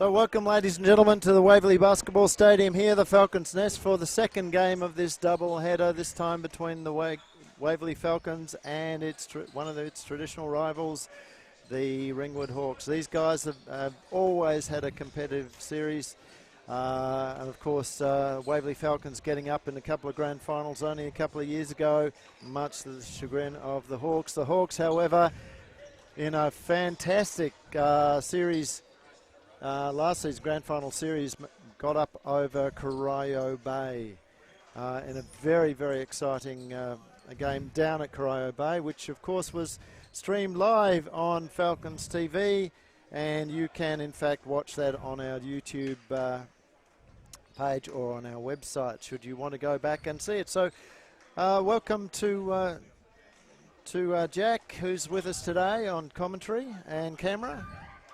So welcome, ladies and gentlemen, to the Waverley Basketball Stadium here, the Falcons' Nest, for the second game of this double header, this time between the Waverley Falcons and one of its traditional rivals, the Ringwood Hawks. These guys have always had a competitive series, and of course Waverley Falcons getting up in a couple of grand finals only a couple of years ago, much to the chagrin of the Hawks. The Hawks, however, in a fantastic series, last season's grand final series, got up over Corio Bay in a very, very exciting game down at Corio Bay, which of course was streamed live on Falcons TV, and you can in fact watch that on our YouTube page or on our website should you want to go back and see it. So welcome to Jack, who's with us today on commentary and camera.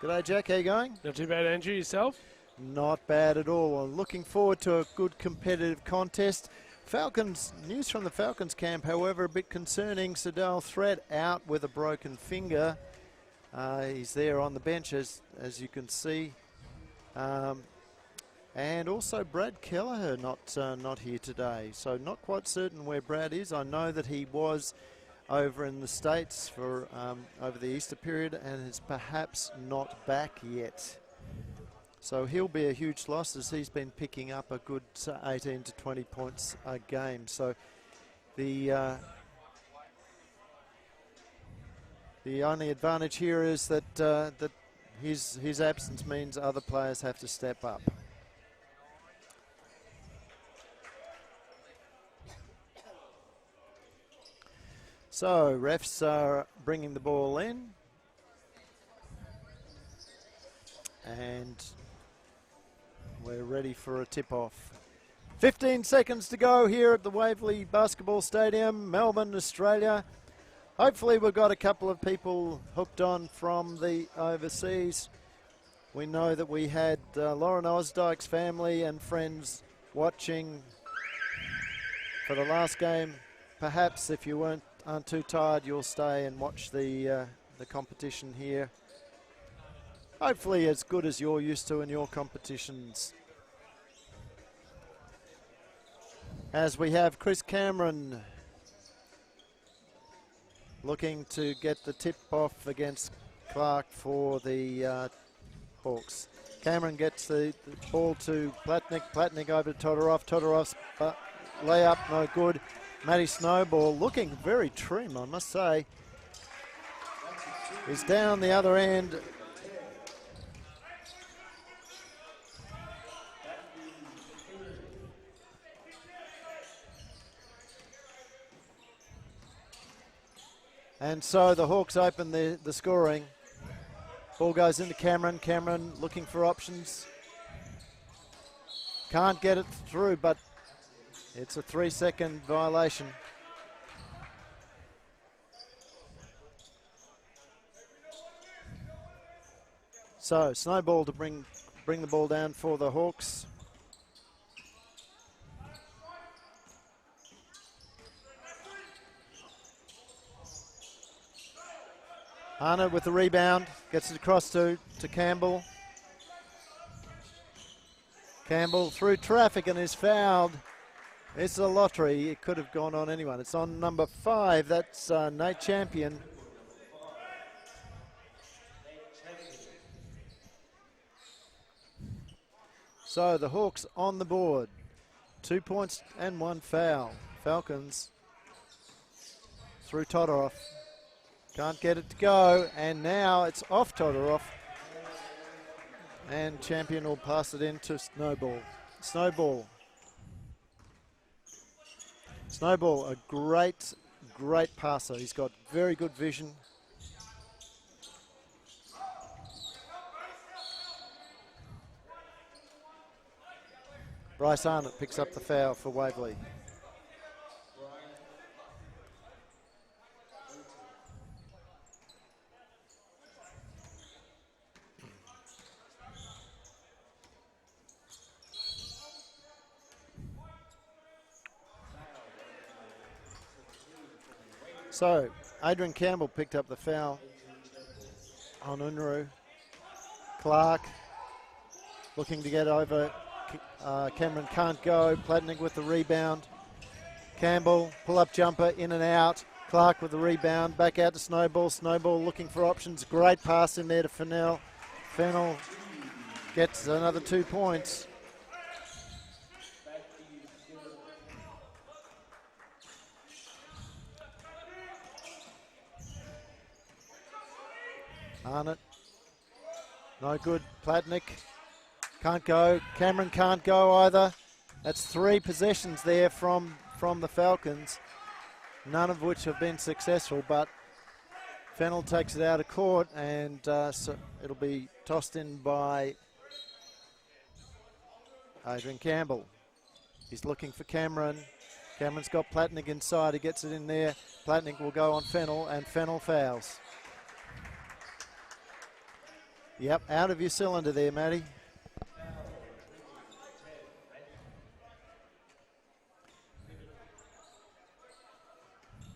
G'day, Jack. How you going? Not too bad, Andrew. Yourself? Not bad at all. I'm looking forward to a good competitive contest. Falcons news from the Falcons camp, however, a bit concerning. Sadal Threat out with a broken finger. He's there on the bench, as you can see. And also Brad Kelleher not here today. So not quite certain where Brad is. I know that he was over in the States for over the Easter period and is perhaps not back yet. So he'll be a huge loss, as he's been picking up a good 18 to 20 points a game. So the only advantage here is that that his absence means other players have to step up. So refs are bringing the ball in, and we're ready for a tip-off. 15 seconds to go here at the Waverley Basketball Stadium, Melbourne, Australia. Hopefully we've got a couple of people hooked on from the overseas. We know that we had Lauren Osdike's family and friends watching for the last game. Perhaps if you aren't too tired, you'll stay and watch the competition here. Hopefully as good as you're used to in your competitions. As we have Chris Cameron looking to get the tip off against Clark for the Hawks. Cameron gets the ball to Platnick. Platnick over to Todorov. Todorov's layup no good. Matty Snowball looking very trim, I must say. He's down the other end. And so the Hawks open the scoring. Ball goes into Cameron. Cameron looking for options. Can't get it through, but it's a 3-second violation. So Snowball to bring the ball down for the Hawks. Arnott with the rebound, gets it across to Campbell. Campbell through traffic and is fouled. It's a lottery. It could have gone on anyone. It's on number 5. That's Nate Champion. So the Hawks on the board. 2 points and 1 foul. Falcons through Todorov. Can't get it to go, and now it's off Todorov. And Champion will pass it in to Snowball. Snowball, a great passer. He's got very good vision. Bryce Arnott picks up the foul for Waverley. So, Adrian Campbell picked up the foul on Unruh. Clark looking to get over. Cameron can't go. Platnick with the rebound. Campbell, pull-up jumper, in and out. Clark with the rebound, back out to Snowball. Snowball looking for options. Great pass in there to Fennell. Fennell gets another 2 points. Arnott, no good. Platnick can't go. Cameron can't go either. That's 3 possessions there from the Falcons, none of which have been successful, but Fennell takes it out of court, and so it'll be tossed in by Adrian Campbell. He's looking for Cameron. Cameron's got Platnick inside. He gets it in there. Platnick will go on Fennell, and Fennell fouls. Yep, out of your cylinder there, Matty.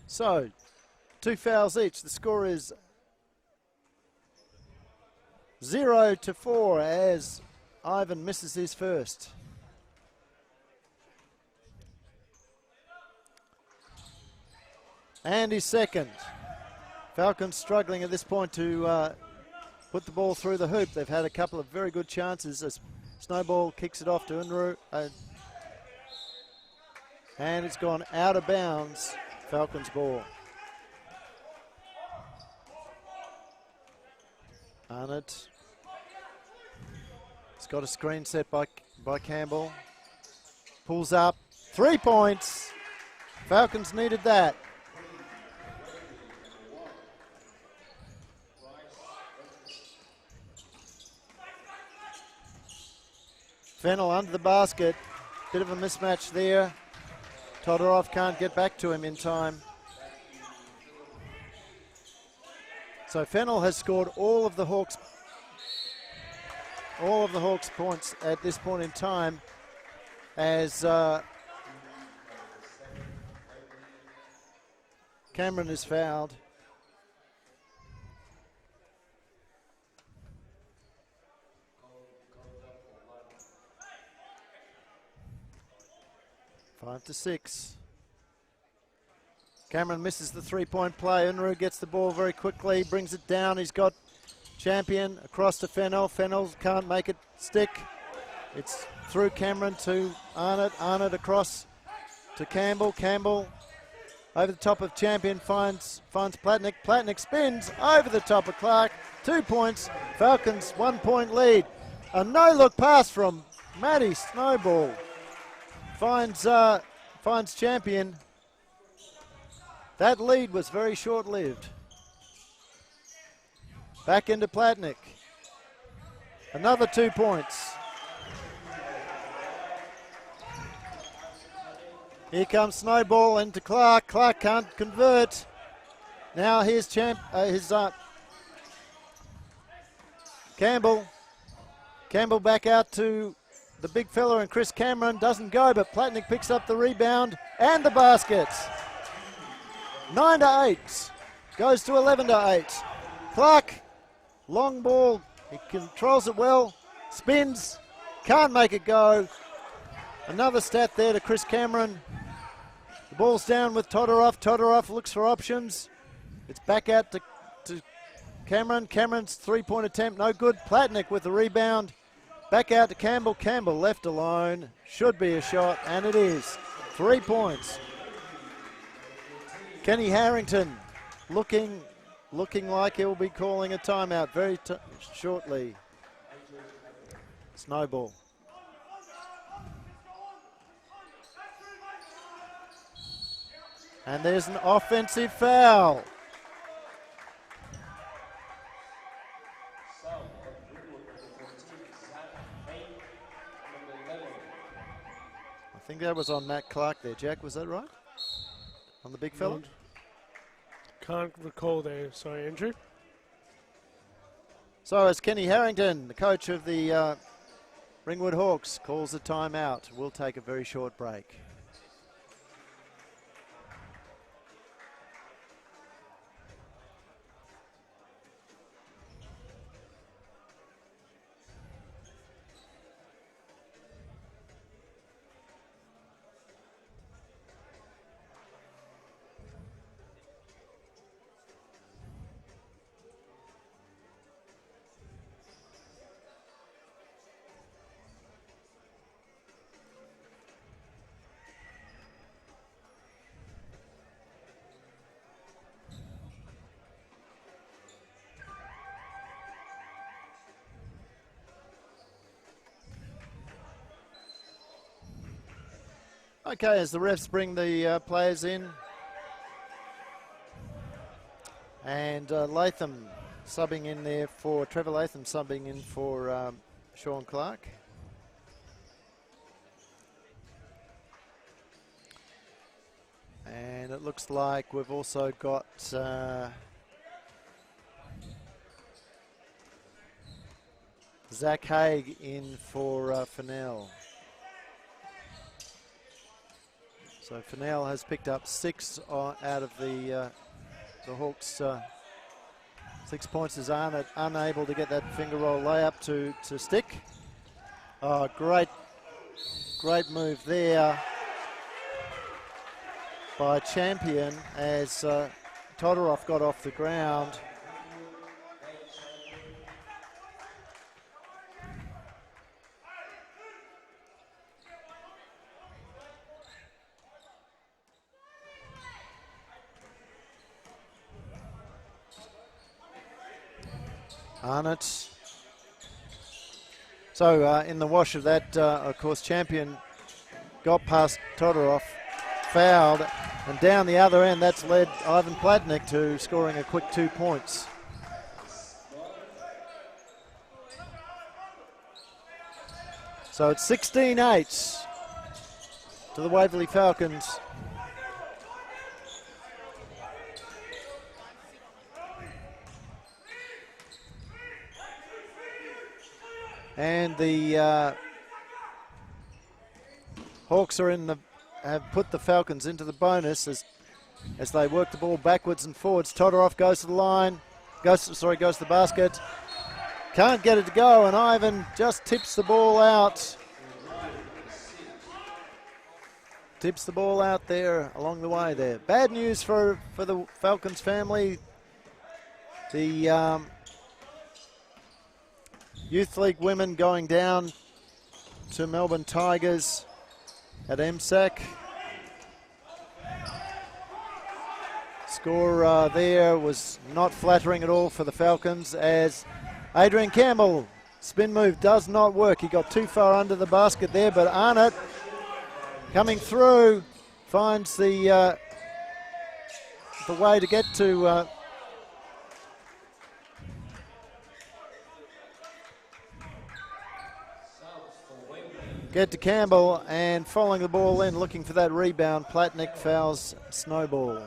So, 2 fouls each. The score is 0-4 as Ivan misses his first. And his second. Falcons struggling at this point to put the ball through the hoop. They've had a couple of very good chances as Snowball kicks it off to Unruh. And it's gone out of bounds. Falcons ball. Arnott. It's got a screen set by Campbell. Pulls up. 3 points. Falcons needed that. Fennell under the basket. Bit of a mismatch there. Todorov can't get back to him in time. So Fennell has scored all of the Hawks points at this point in time as Cameron is fouled. Five to 6. Cameron misses the 3-point play. Unruh gets the ball very quickly, brings it down. He's got Champion across to Fennell. Fennell can't make it stick. It's through Cameron to Arnott. Arnott across to Campbell. Campbell over the top of Champion finds Platnick. Platnick spins over the top of Clark. 2 points. Falcons 1 point lead. A no-look pass from Matty Snowball. Finds Champion. That lead was very short-lived. Back into Platnick. Another 2 points. Here comes Snowball into Clark. Clark can't convert. Now here's Campbell. Campbell back out to the big fella, and Chris Cameron doesn't go, but Platnick picks up the rebound and the basket. 9-8. Goes to 11-8. Clark, long ball. He controls it well. Spins. Can't make it go. Another stat there to Chris Cameron. The ball's down with Todorov. Todorov looks for options. It's back out to Cameron. Cameron's 3-point attempt, no good. Platnick with the rebound. Back out to Campbell. Campbell left alone. Should be a shot, and it is. 3 points. Kenny Harrington looking like he'll be calling a timeout very shortly. Snowball. And there's an offensive foul. I think that was on Matt Clark there, Jack. Was that right? On the big fella? Can't recall there. Sorry, Andrew. So as Kenny Harrington, the coach of the Ringwood Hawks, calls a timeout, we'll take a very short break. Okay, as the refs bring the players in, and Latham subbing in there for Trevor Latham, subbing in for Sean Clark. And it looks like we've also got Zach Haig in for Fennell. So Fennell has picked up 6 out of the Hawks. 6 points as Arnott unable to get that finger roll layup to stick. Oh, great move there by Champion as Todorov got off the ground. Arnott. So in the wash of that, of course, Champion got past Todorov, fouled, and down the other end, that's led Ivan Platnick to scoring a quick 2 points. So it's 16-8 to the Waverley Falcons. And the Hawks are have put the Falcons into the bonus as they work the ball backwards and forwards. Todorov goes to the line, goes to the basket. Can't get it to go, and Ivan just tips the ball out. Tips the ball out there along the way there. Bad news for the Falcons family. The Youth League women going down to Melbourne Tigers at MSAC. Score there was not flattering at all for the Falcons as Adrian Campbell, spin move does not work. He got too far under the basket there, but Arnott coming through finds the way to get to Campbell, and following the ball in, looking for that rebound. Platnick fouls Snowball.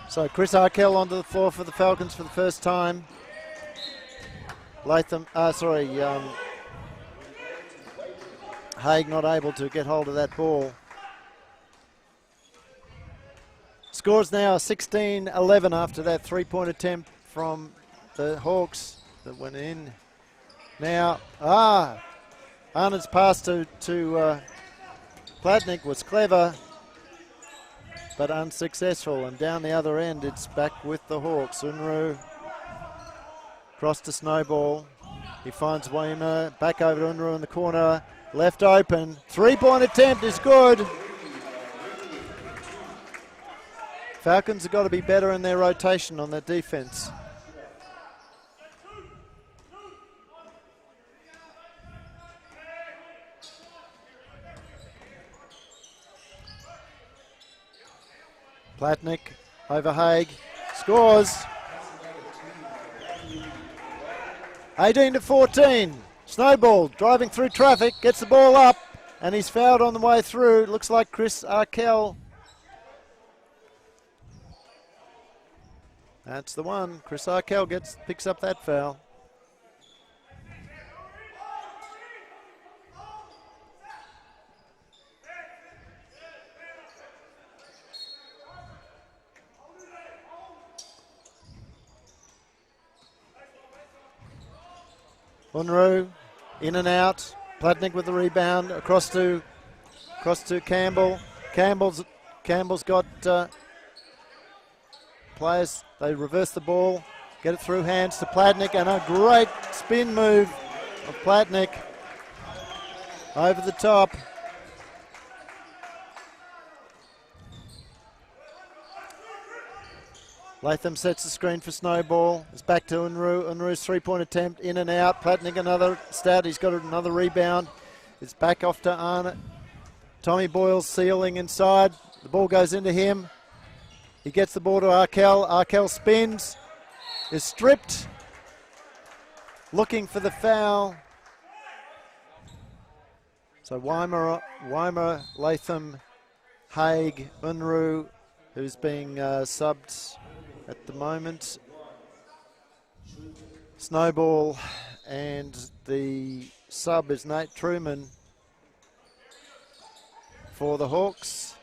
So Chris Arkell onto the floor for the Falcons for the first time. Haig not able to get hold of that ball. Scores now 16-11 after that three-point attempt from the Hawks that went in. Now, Arnott's pass to Platnick was clever, but unsuccessful, and down the other end it's back with the Hawks. Unruh cross to Snowball. He finds Weimer, back over to Unruh in the corner, left open. Three-point attempt is good. Falcons have got to be better in their rotation on their defense. Platnick over Haig, scores. 18-14. Snowball driving through traffic, gets the ball up, and he's fouled on the way through. Looks like Chris Arkell. That's the one. Chris Arkell picks up that foul. Unruh in and out. Platnick with the rebound across to Campbell. Campbell's got players. They reverse the ball, get it through hands to Platnick, and a great spin move of Platnick over the top. Latham sets the screen for Snowball. It's back to Unruh. Unruh's three-point attempt in and out. Platnick another stat. He's got another rebound. It's back off to Arnott. Tommy Boyle's sealing inside. The ball goes into him. He gets the ball to Arkell. Arkell spins. Is stripped. Looking for the foul. So Weimer, Latham, Haig, Unruh, who's being subbed at the moment. Snowball, and the sub is Nate Truman for the Hawks.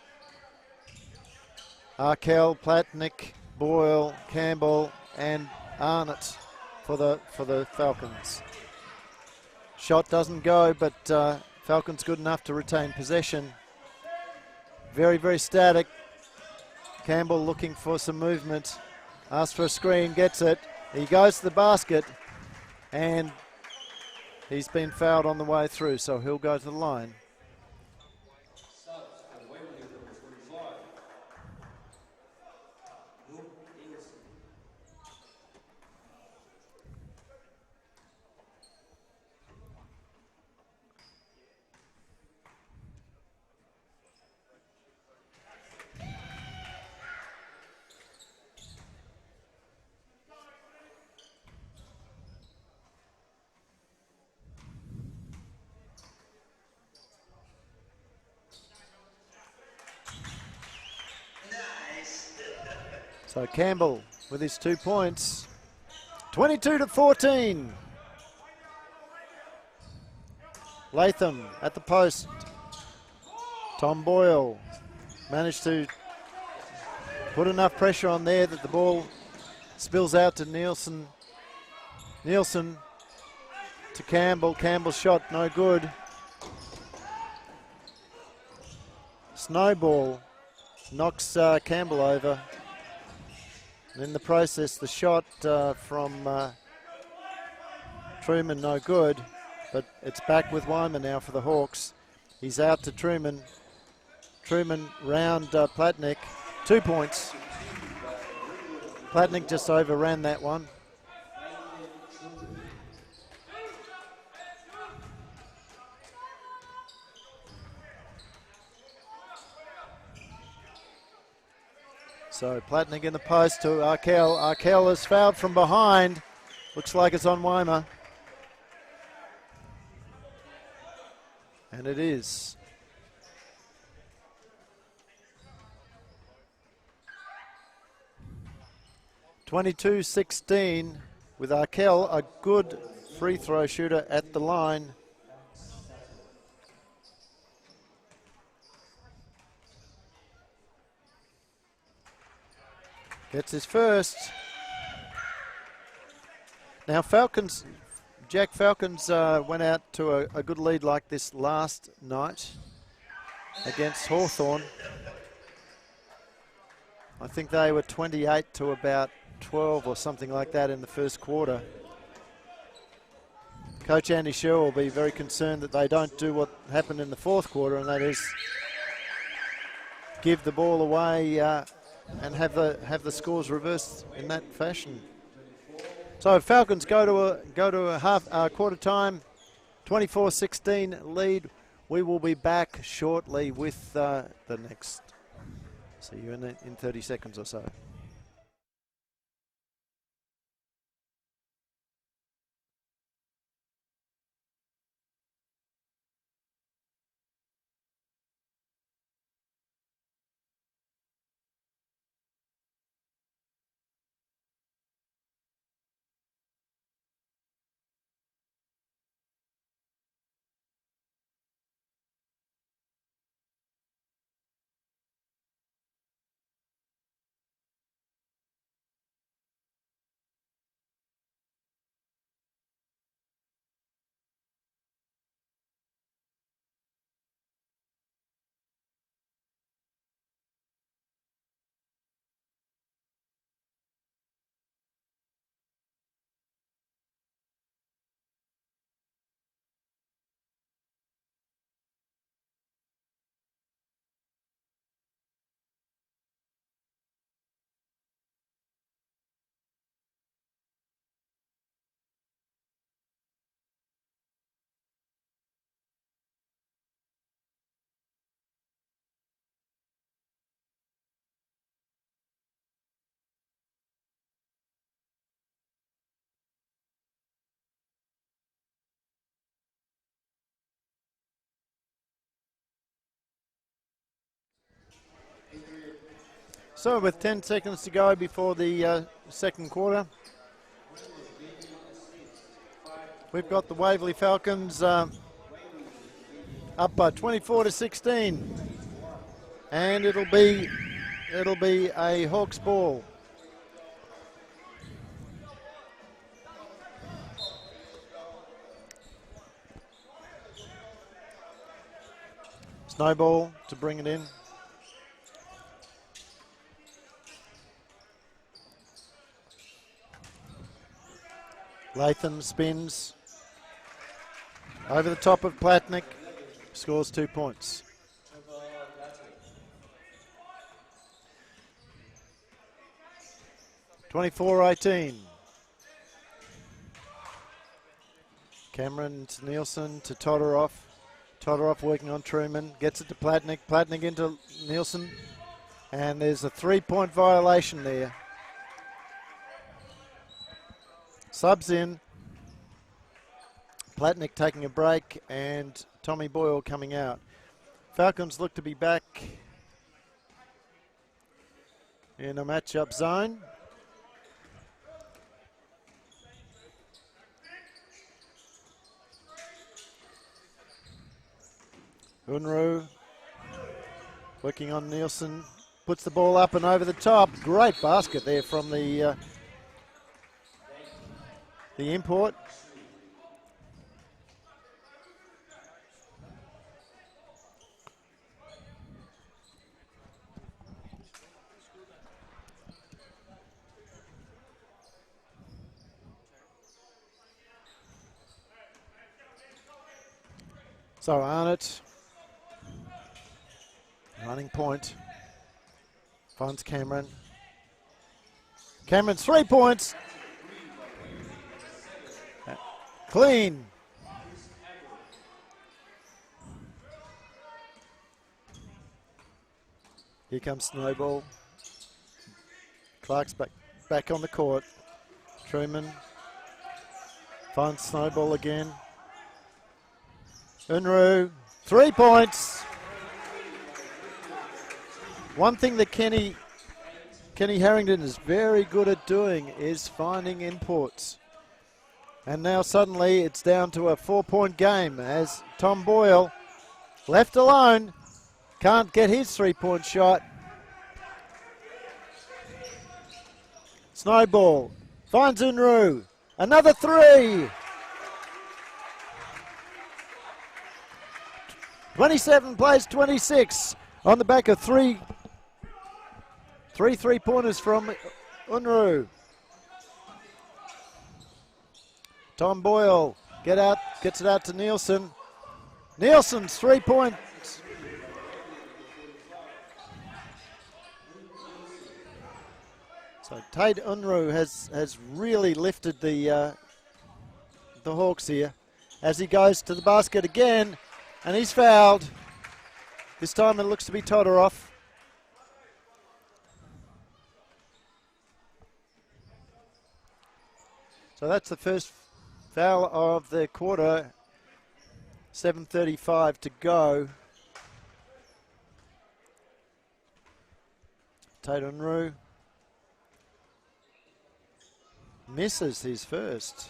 Arkell, Platnick, Boyle, Campbell, and Arnott for the Falcons. Shot doesn't go, but Falcons good enough to retain possession. Very, very static. Campbell looking for some movement. Asks for a screen, gets it. He goes to the basket, and he's been fouled on the way through, so he'll go to the line. So Campbell with his 2 points, 22-14. Latham at the post. Tom Boyle managed to put enough pressure on there that the ball spills out to Nielsen. Nielsen to Campbell. Campbell's shot no good. Snowball knocks Campbell over. And in the process, the shot from Truman no good, but it's back with Weimer now for the Hawks. He's out to Truman. Truman round Platnick. 2 points. Platnick just overran that one. So Platnick in the post to Arkell. Arkell is fouled from behind. Looks like it's on Weimer. And it is. (22-16) with Arkell, a good free throw shooter at the line. Gets his first. Now Jack Falcons went out to a good lead like this last night against Hawthorn. I think they were 28 to about 12 or something like that in the first quarter. Coach Andy Sherrill will be very concerned that they don't do what happened in the fourth quarter, and that is give the ball away and have the scores reversed in that fashion. So Falcons go to a quarter time, 24-16 lead. We will be back shortly with the next. See you in 30 seconds or so. So with 10 seconds to go before the second quarter, we've got the Waverley Falcons up by 24-16, and it'll be a Hawks ball. Snowball to bring it in. Latham spins over the top of Platnick, scores 2 points. (24-18). Cameron to Nielsen to Todorov. Todorov working on Truman, gets it to Platnick. Platnick into Nielsen, and there's a 3-point violation there. Subs in. Platnick taking a break, and Tommy Boyle coming out. Falcons look to be back in a matchup zone. Unruh working on Nielsen, puts the ball up and over the top. Great basket there from the import. So Arnott, running point, finds Cameron. Cameron's 3 points. Clean. Here comes Snowball. Clark's back on the court. Truman finds Snowball again. Unruh, 3 points. One thing that Kenny Harrington is very good at doing is finding imports. And now suddenly it's down to a 4-point game as Tom Boyle, left alone, can't get his 3-point shot. Snowball finds Unruh, another 3. 27 plays 26 on the back of three 3-pointers from Unruh. Tom Boyle gets it out to Nielsen. Nielsen's 3 points. So Tate Unruh has really lifted the Hawks here as he goes to the basket again, and he's fouled. This time it looks to be Todorov. So that's the first foul of the quarter. 7:35 to go. Tate Unruh misses his first.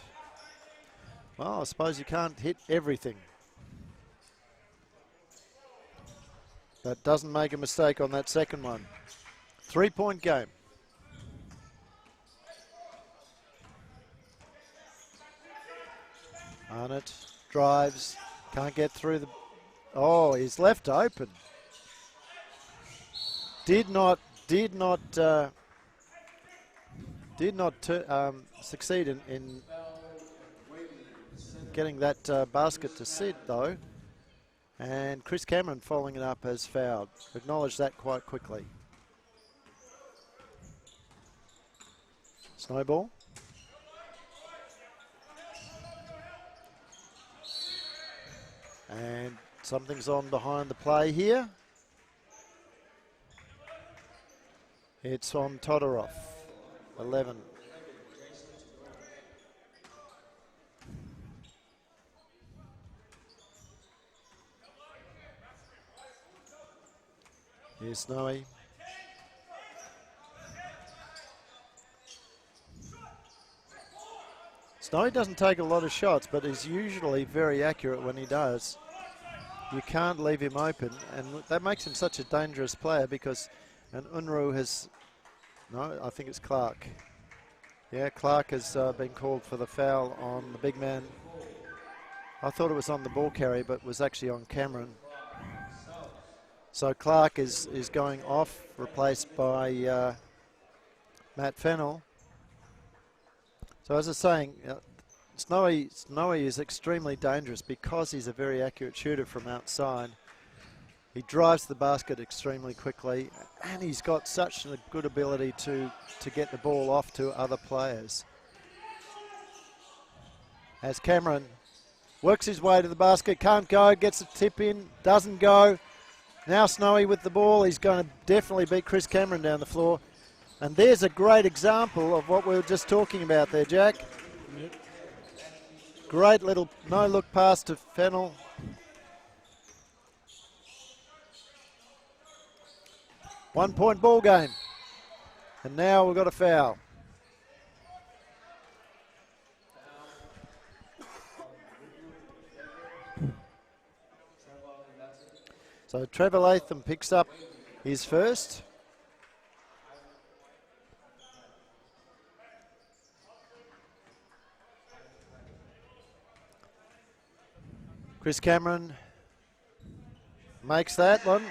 Well, I suppose you can't hit everything. That doesn't make a mistake on that second one. 3-point game. Arnott drives, can't get through the... Oh, he's left open. Did not succeed in getting that basket to sit, though. And Chris Cameron following it up as fouled. Acknowledged that quite quickly. Snowball. And something's on behind the play here. It's on Todorov, 11. Here's Snowy. Snowy doesn't take a lot of shots, but is usually very accurate when he does. You can't leave him open, and that makes him such a dangerous player because, and Unruh has, no, I think it's Clark. Yeah, Clark has been called for the foul on the big man. I thought it was on the ball carrier, but it was actually on Cameron. So Clark is going off, replaced by Matt Fennell. So as I was saying, Snowy is extremely dangerous because he's a very accurate shooter from outside. He drives the basket extremely quickly, and he's got such a good ability to get the ball off to other players. As Cameron works his way to the basket, can't go, gets a tip in, doesn't go. Now Snowy with the ball, he's going to definitely beat Chris Cameron down the floor. And there's a great example of what we were just talking about there, Jack. Yep. Great little no-look pass to Fennell. One-point ball game. And now we've got a foul. So Trevor Latham picks up his first. Chris Cameron makes that one.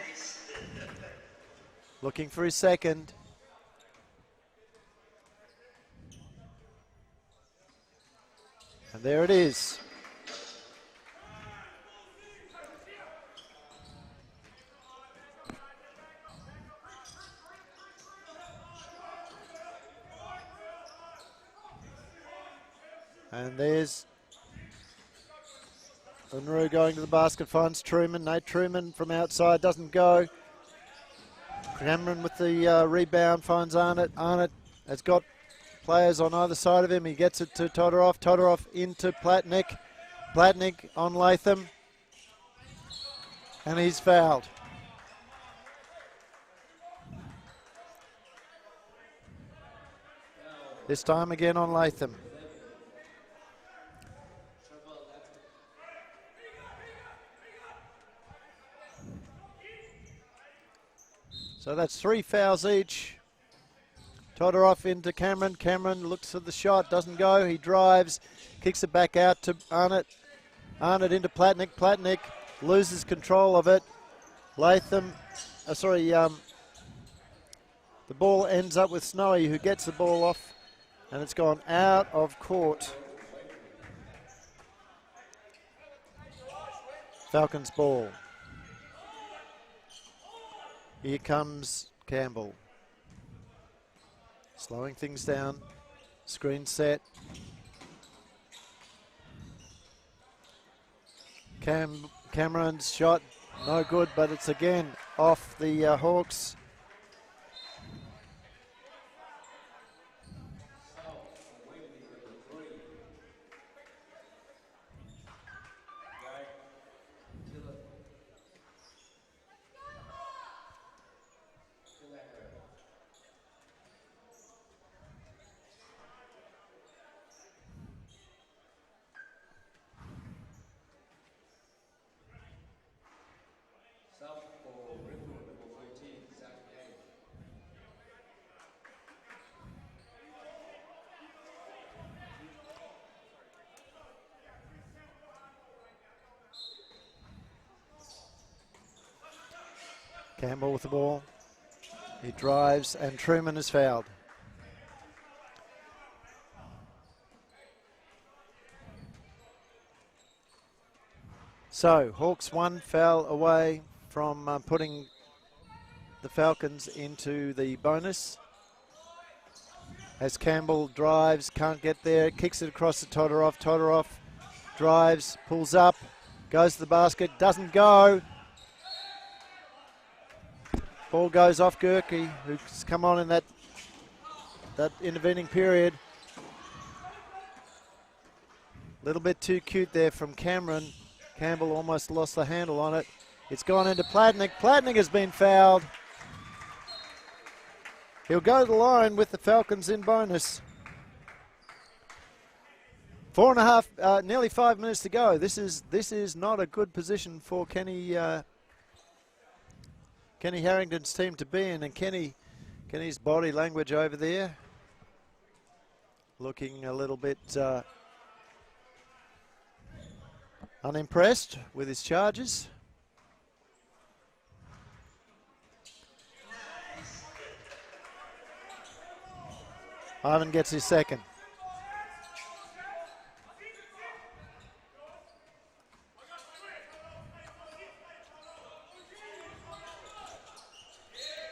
Looking for his second. And there it is. And there's Unruh going to the basket, finds Truman. Nate Truman from outside, doesn't go. Cameron with the rebound, finds Arnott. Arnott has got players on either side of him. He gets it to Todorov. Todorov into Platnick. Platnick on Latham. And he's fouled. This time again on Latham. So that's 3 fouls each. Todorov into Cameron. Cameron looks for the shot, doesn't go. He drives, kicks it back out to Arnott. Arnott into Platnick. Platnick loses control of it. Latham, the ball ends up with Snowy, who gets the ball off, and it's gone out of court. Falcons ball. Here comes Campbell. Slowing things down. Screen set. Cameron's shot, no good, but it's again off the Hawks. Campbell with the ball. He drives and Truman is fouled. So Hawks 1 foul away from putting the Falcons into the bonus. As Campbell drives, can't get there, kicks it across to Todorov. Todorov drives, pulls up, goes to the basket, doesn't go. Ball goes off Gerke, who's come on in that intervening period. A little bit too cute there from Cameron. Campbell almost lost the handle on it. It's gone into Platnick. Platnick has been fouled. He'll go to the line with the Falcons in bonus. 4.5, nearly 5 minutes to go. This is not a good position for Kenny Harrington's team to be in, and Kenny's body language over there, looking a little bit unimpressed with his charges. Ivan gets his second.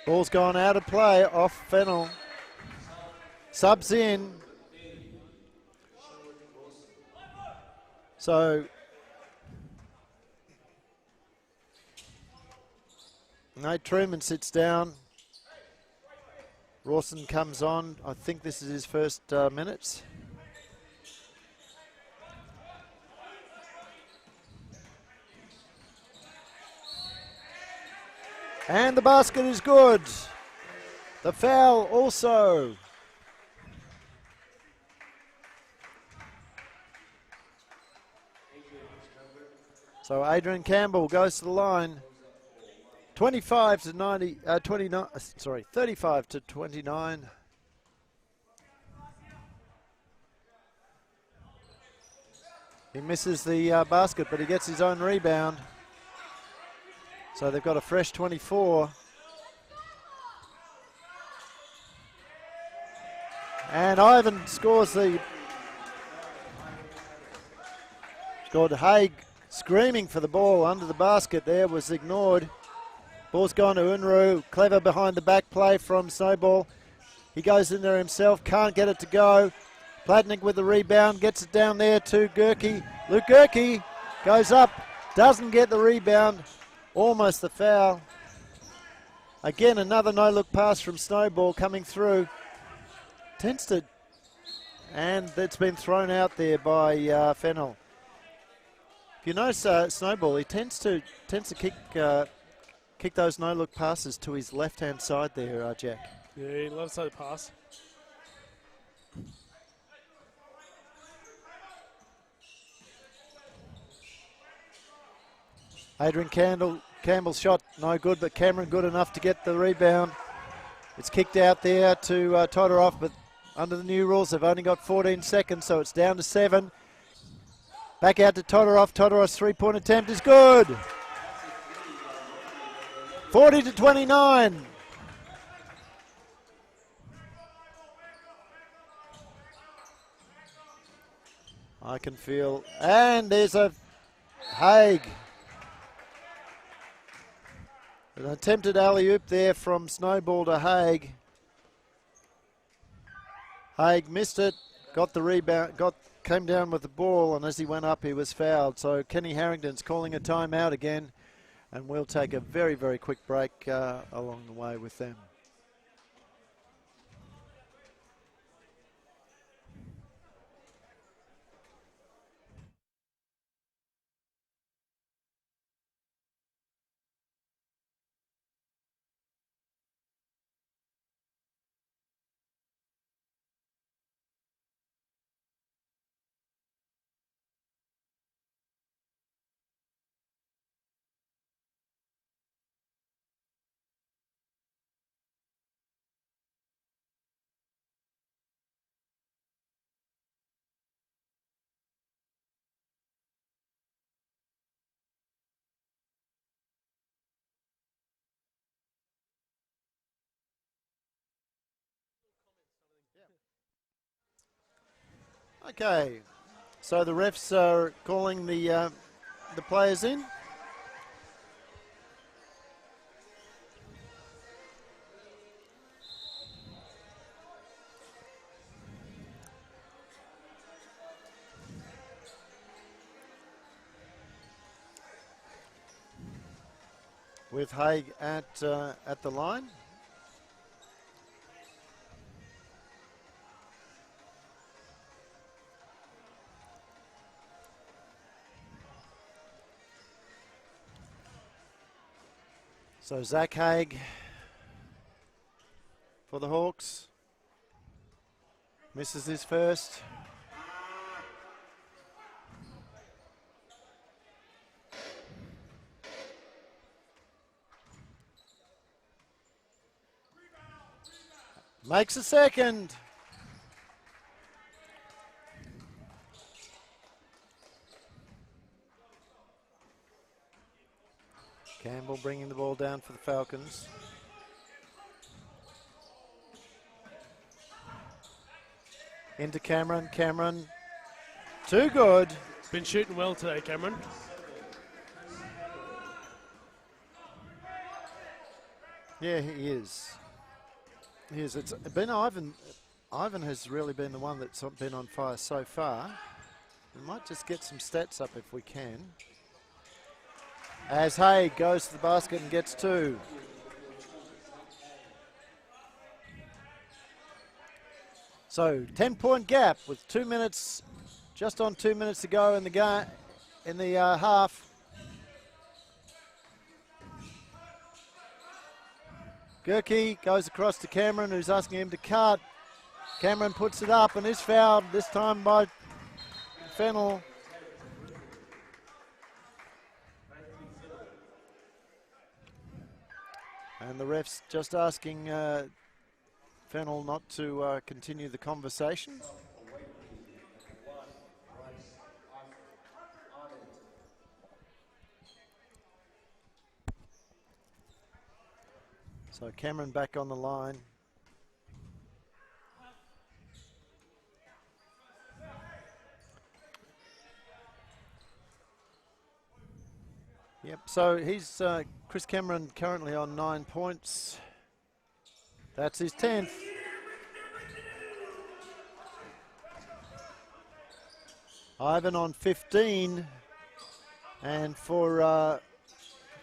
Ball's gone out of play off Fennell. Subs in. So Nate Truman sits down. Rawson comes on. I think this is his first minutes. And the basket is good. The foul also. So Adrian Campbell goes to the line. 35 to 35 to 29. He misses the basket, but he gets his own rebound. So they've got a fresh 24. And Ivan scores the... Scored. Haig screaming for the ball under the basket there, was ignored. Ball's gone to Unruh. Clever behind the back play from Snowball. He goes in there himself, can't get it to go. Platnick with the rebound, gets it down there to Gerke. Luke Gerke goes up, doesn't get the rebound. Almost the foul. Again, another no-look pass from Snowball coming through. Tends to, and it's been thrown out there by Fennell. If you notice Snowball, he tends to kick those no-look passes to his left-hand side there, Jack. Yeah, he loves that pass. Adrian Campbell's shot no good, but Cameron good enough to get the rebound. It's kicked out there to Todorov, but under the new rules they've only got 14 seconds, so it's down to 7. Back out to Todorov. Todorov's three-point attempt is good. 40 to 29. I can feel, and there's a Haig. An attempted alley-oop there from Snowball to Haig. Haig missed it, got the rebound, came down with the ball, and as he went up, he was fouled. So Kenny Harrington's calling a timeout again, and we'll take a very, very quick break along the way with them. Okay, so the refs are calling the players in. With Haig at the line. So Zach Haig for the Hawks. Misses his first. Makes a second. Campbell bringing the ball down for the Falcons. Into Cameron. Cameron, too good. Been shooting well today, Cameron. Yeah, he is. He is. It's been Ivan. Ivan has really been the one that's been on fire so far. We might just get some stats up if we can. As Hay goes to the basket and gets two. So 10-point gap with 2 minutes, just on 2 minutes to go in the game, in the half. Gerke goes across to Cameron, who's asking him to cut. Cameron puts it up and is fouled, this time by Fennell. And the ref's just asking Fennell not to continue the conversation. So Cameron back on the line. Yep, so he's Chris Cameron currently on 9 points. That's his 10th. Ivan on 15. And for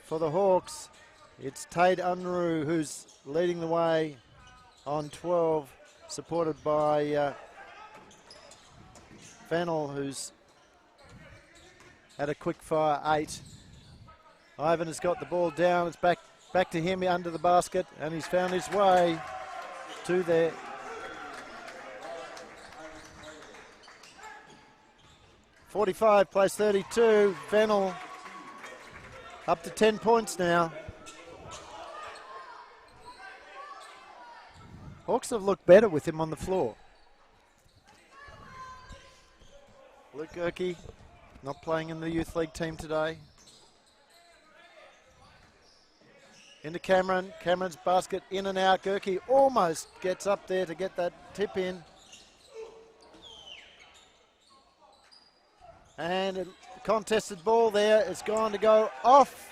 the Hawks, it's Tate Unruh who's leading the way on 12, supported by Fennell, who's had a quick fire 8. Ivan has got the ball down. It's back to him under the basket, and he's found his way to there. .45 plays 32. Fennell up to 10 points now. Hawks have looked better with him on the floor. Luke Gerke not playing in the youth league team today. Into Cameron. Cameron's basket in and out. Gerke almost gets up there to get that tip in. And a contested ball there. It's going to go off.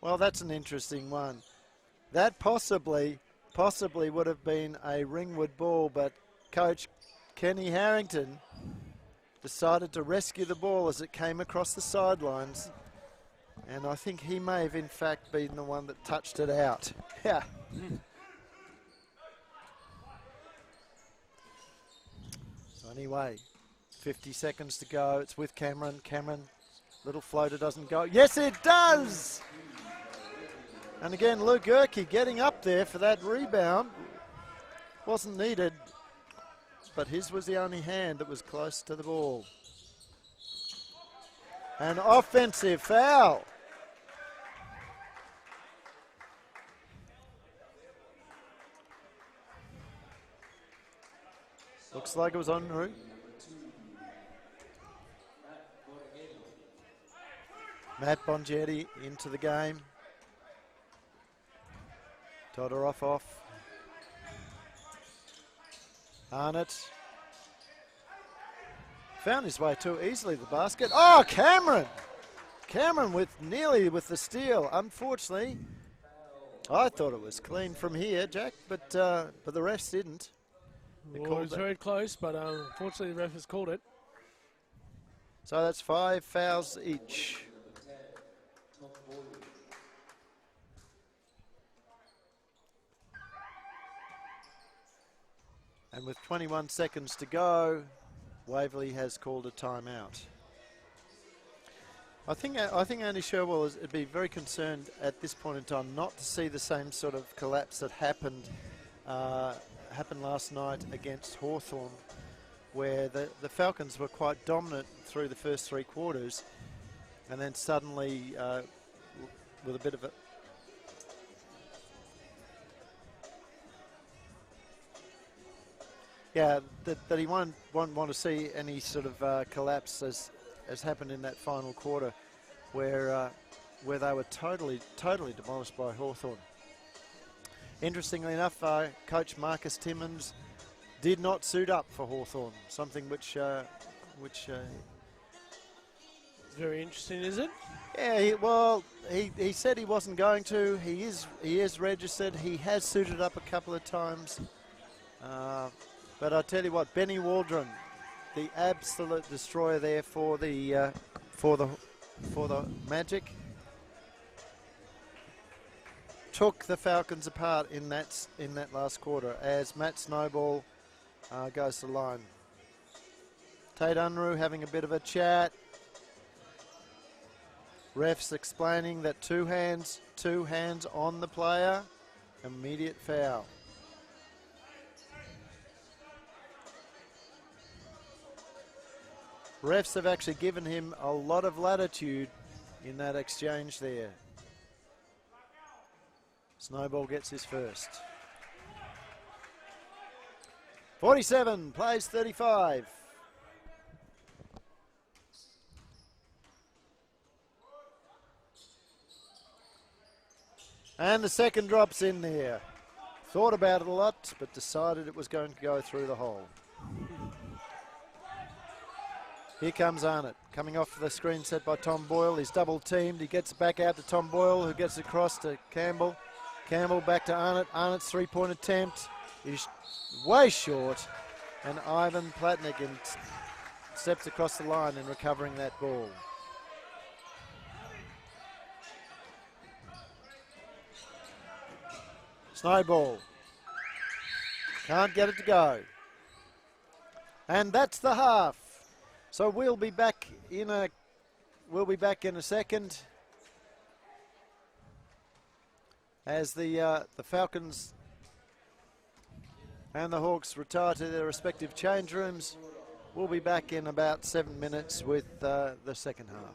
Well, that's an interesting one. That possibly would have been a Ringwood ball, but Coach Kenny Harrington decided to rescue the ball as it came across the sidelines. And I think he may have in fact been the one that touched it out. Yeah. So anyway, 50 seconds to go. It's with Cameron. Cameron, little floater doesn't go. Yes, it does! And again, Luke Gerke getting up there for that rebound. Wasn't needed, but his was the only hand that was close to the ball. An offensive foul. Looks like it was on route. Matt Bongetti into the game. Todorov off. Arnott found his way too easily to the basket. Oh, Cameron! Cameron with the steal. Unfortunately, I thought it was clean from here, Jack, but the refs didn't. Well, it was very close, but unfortunately the ref has called it. So that's 5 fouls each. And with 21 seconds to go, Waverley has called a timeout. I think Andy Sherwell would be very concerned at this point in time not to see the same sort of collapse that happened last night against And then suddenly, with a bit of a... Yeah, that he won't want to see any sort of collapse as happened in that final quarter where they were totally demolished by Hawthorn. Interestingly enough, Coach Marcus Timmins did not suit up for Hawthorn, something which Very interesting, is it? yeah, he said he wasn't going to. He is registered. He has suited up a couple of times. But I tell you what, Benny Waldron, the absolute destroyer there for the Magic, took the Falcons apart in that last quarter as Matt Snowball goes to the line. Tate Unruh having a bit of a chat. Refs explaining that two hands on the player, immediate foul. Refs have actually given him a lot of latitude in that exchange there. Snowball gets his first. 47 plays 35. And the second drops in there. Thought about it a lot, but decided it was going to go through the hole. Here comes Arnott, coming off the screen set by Tom Boyle. He's double teamed. He gets it back out to Tom Boyle, who gets across to Campbell. Campbell back to Arnott. Arnott's three-point attempt is way short. And Ivan Platnick steps across the line in recovering that ball. Snowball. Can't get it to go. And that's the half. So we'll be back in a second as the Falcons and the Hawks retire to their respective change rooms. We'll be back in about 7 minutes with the second half.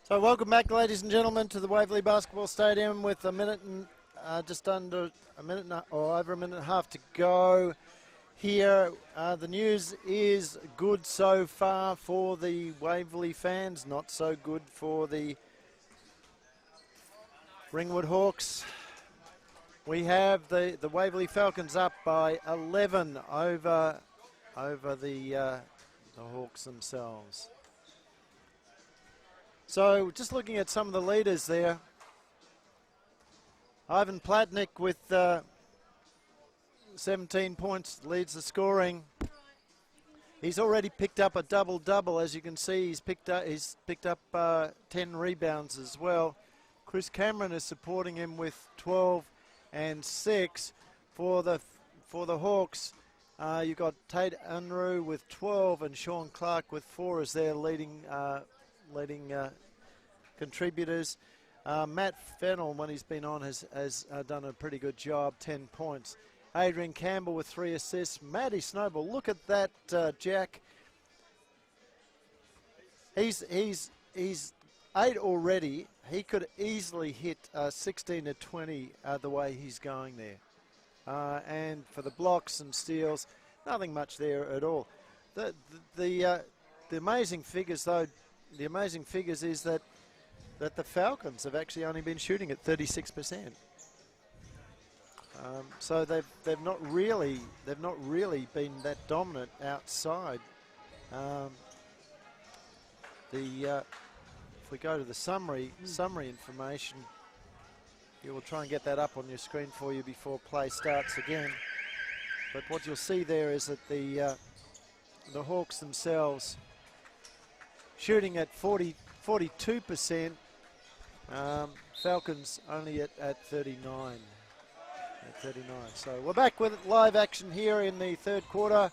So welcome back, ladies and gentlemen, to the Waverley Basketball Stadium with a minute and just under a minute or over a minute and a half to go here. The news is good so far for the Waverley fans, not so good for the Ringwood Hawks. We have the Waverley Falcons up by 11 over the Hawks themselves. So just looking at some of the leaders there, Ivan Platnik with 17 points leads the scoring. He's already picked up a double-double, as you can see. He's picked up 10 rebounds as well. Chris Cameron is supporting him with 12 and 6 for the Hawks. You've got Tate Unruh with 12 and Sean Clark with 4 as their leading contributors. Matt Fennell, when he's been on, has done a pretty good job, 10 points. Adrian Campbell with 3 assists. Matty Snowball, look at that, Jack. He's 8 already. He could easily hit 16 to 20 the way he's going there. And for the blocks and steals, nothing much there at all. The amazing figures, though, the amazing figures is that the Falcons have actually only been shooting at 36%. So they've not really been that dominant outside. If we go to the summary information, you will try and get that up on your screen for you before play starts again. But what you'll see there is that the Hawks themselves shooting at 42%. Falcons only at 39. At 39. So we're back with live action here in the third quarter.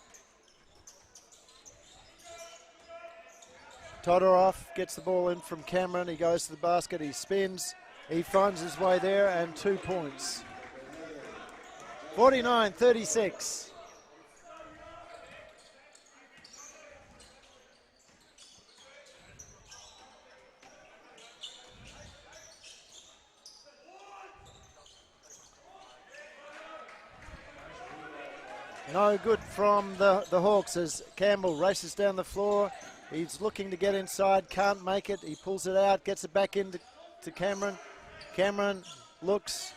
Todorov gets the ball in from Cameron. He goes to the basket. He spins. He finds his way there and 2 points. 49-36. No good from the Hawks as Campbell races down the floor. He's looking to get inside, can't make it. He pulls it out, gets it back into Cameron. Cameron looks,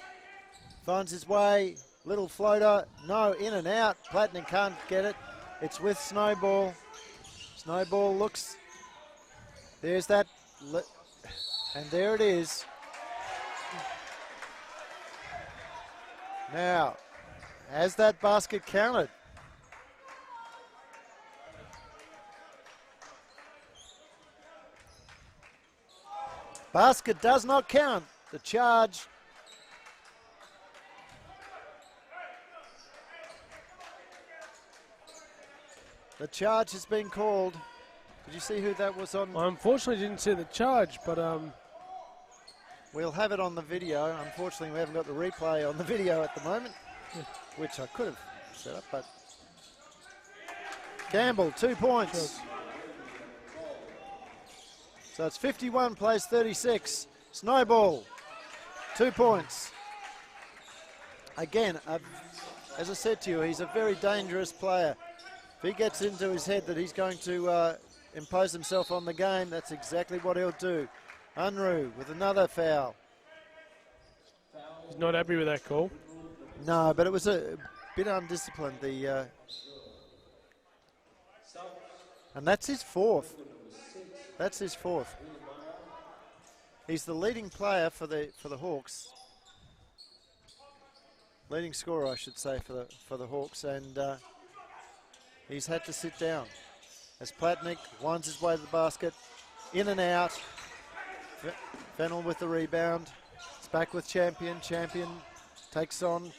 finds his way, little floater. No, in and out. Platnik can't get it. It's with Snowball. Snowball looks. There's that. And there it is. Now, has that basket counted? Basket does not count. The charge. The charge has been called. Did you see who that was on? I unfortunately didn't see the charge, but we'll have it on the video. Unfortunately, we haven't got the replay on the video at the moment, which I could have set up, but Campbell, 2 points. Sure. So it's 51 plays 36. Snowball, 2 points. Again, as I said to you, he's a very dangerous player. If he gets into his head that he's going to impose himself on the game, that's exactly what he'll do. Unruh with another foul. He's not happy with that call. No, but it was a bit undisciplined. And that's his fourth. That's his fourth. He's the leading player for the Hawks. Leading scorer, I should say, for the Hawks, and he's had to sit down as Platnik winds his way to the basket, in and out. Fennell with the rebound. It's back with Champion. Champion takes on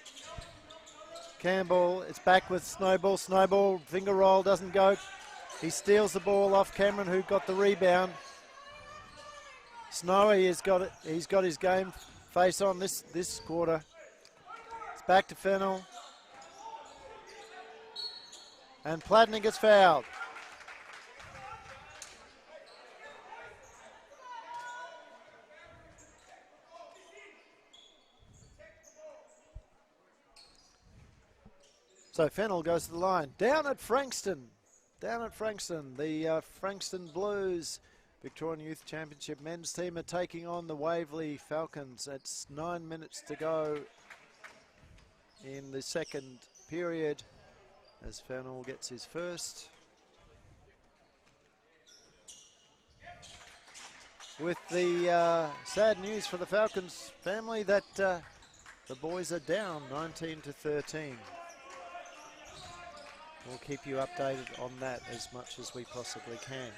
Campbell. It's back with Snowball. Snowball finger roll doesn't go. He steals the ball off Cameron, who got the rebound. Snowy has got it. He's got his game face on this quarter. It's back to Fennell. And Platnik gets fouled. So Fennell goes to the line. Down at Frankston. The Frankston Blues Victorian Youth Championship men's team are taking on the Waverley Falcons. It's 9 minutes to go in the second period as Fennell gets his first. With the sad news for the Falcons family that the boys are down 19-13. We'll keep you updated on that as much as we possibly can.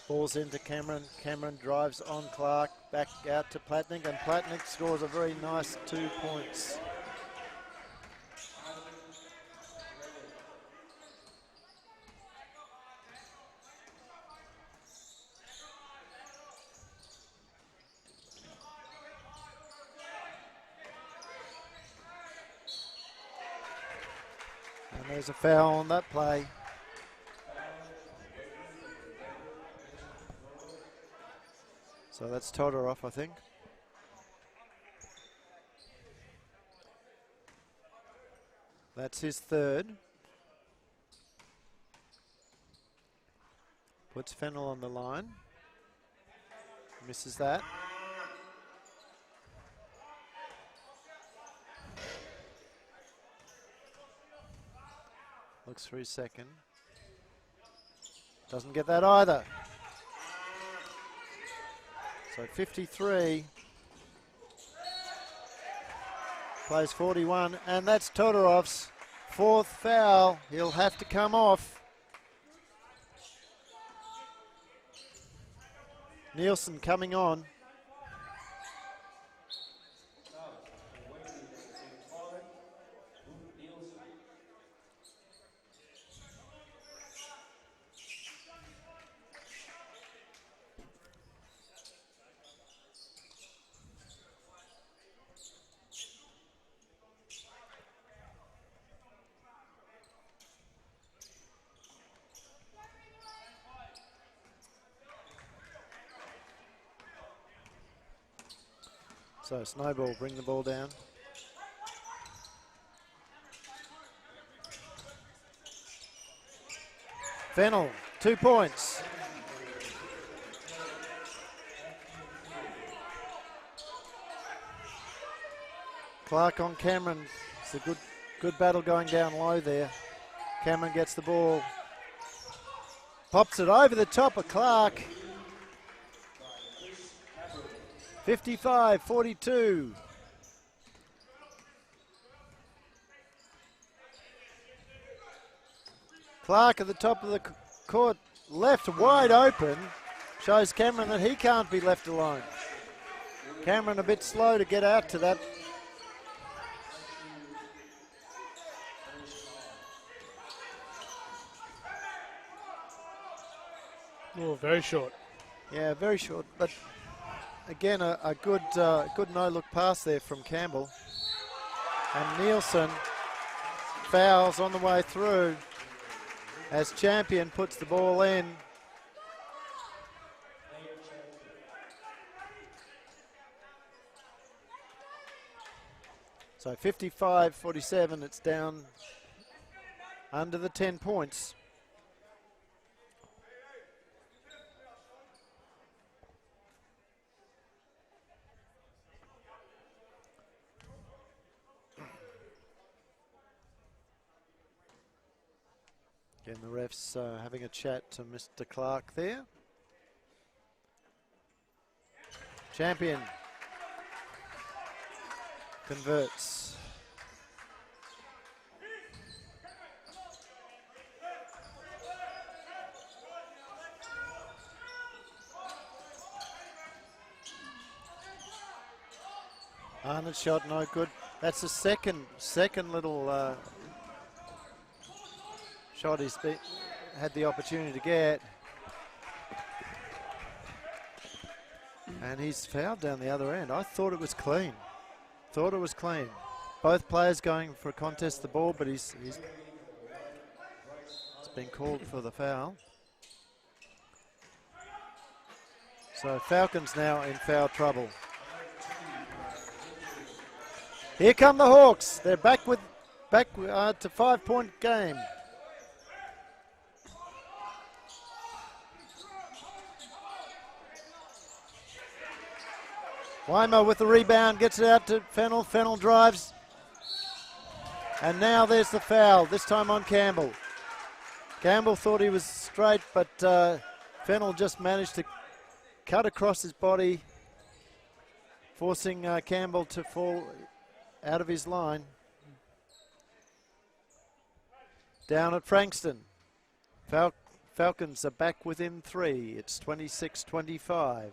Ball's into Cameron. Cameron drives on Clark, back out to Platnick, and Platnick scores a very nice 2 points. And there's a foul on that play. So that's Todorov, I think. That's his third. Puts Fennell on the line. Misses that. Looks for his second. Doesn't get that either. So 53. Plays 41, and that's Todorov's fourth foul. He'll have to come off. Nielsen coming on. So Snowball bring the ball down. Fennell, 2 points. Clark on Cameron. It's a good battle going down low there. Cameron gets the ball. Pops it over the top of Clark. 55-42. Clark at the top of the court, left wide open, shows Cameron that he can't be left alone. Cameron a bit slow to get out to that. Oh, very short. Yeah, very short, but again, a good no-look pass there from Campbell. And Nielsen fouls on the way through as Champion puts the ball in. So 55-47, it's down under the 10 points. Again, the refs having a chat to Mr. Clark there. Champion converts. Arnott's shot no good. That's the second little shot he's had the opportunity to get. And he's fouled down the other end. I thought it was clean. Both players going for a contest the ball, but it's been called for the foul. So Falcons now in foul trouble. Here come the Hawks. They're back with back to 5-point game. Weimar with the rebound, gets it out to Fennell. Fennell drives. And now there's the foul, this time on Campbell. Campbell thought he was straight, but Fennell just managed to cut across his body, forcing Campbell to fall out of his line. Down at Frankston. Falcons are back within 3. It's 26-25.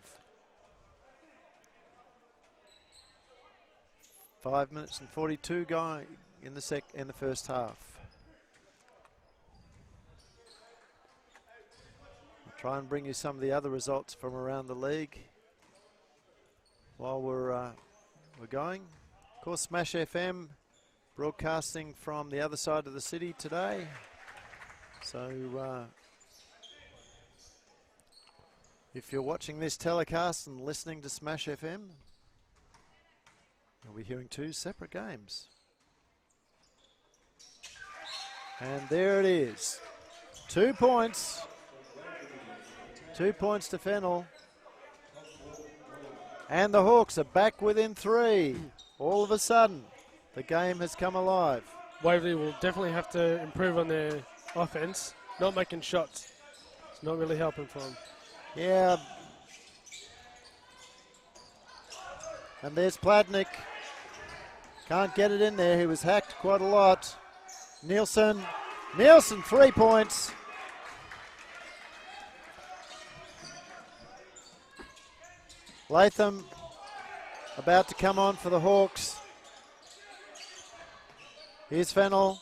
5 minutes and 42 going in the first half. I'll try and bring you some of the other results from around the league while we're going. Of course, Smash FM broadcasting from the other side of the city today. So if you're watching this telecast and listening to Smash FM, you'll be hearing 2 separate games. And there it is. 2 points. 2 points to Fennell. And the Hawks are back within 3. All of a sudden, the game has come alive. Waverley will definitely have to improve on their offense. Not making shots. It's not really helping for them. Yeah. And there's Pladnick. Can't get it in there. He was hacked quite a lot. Nielsen, 3 points. Latham about to come on for the Hawks. Here's Fennell.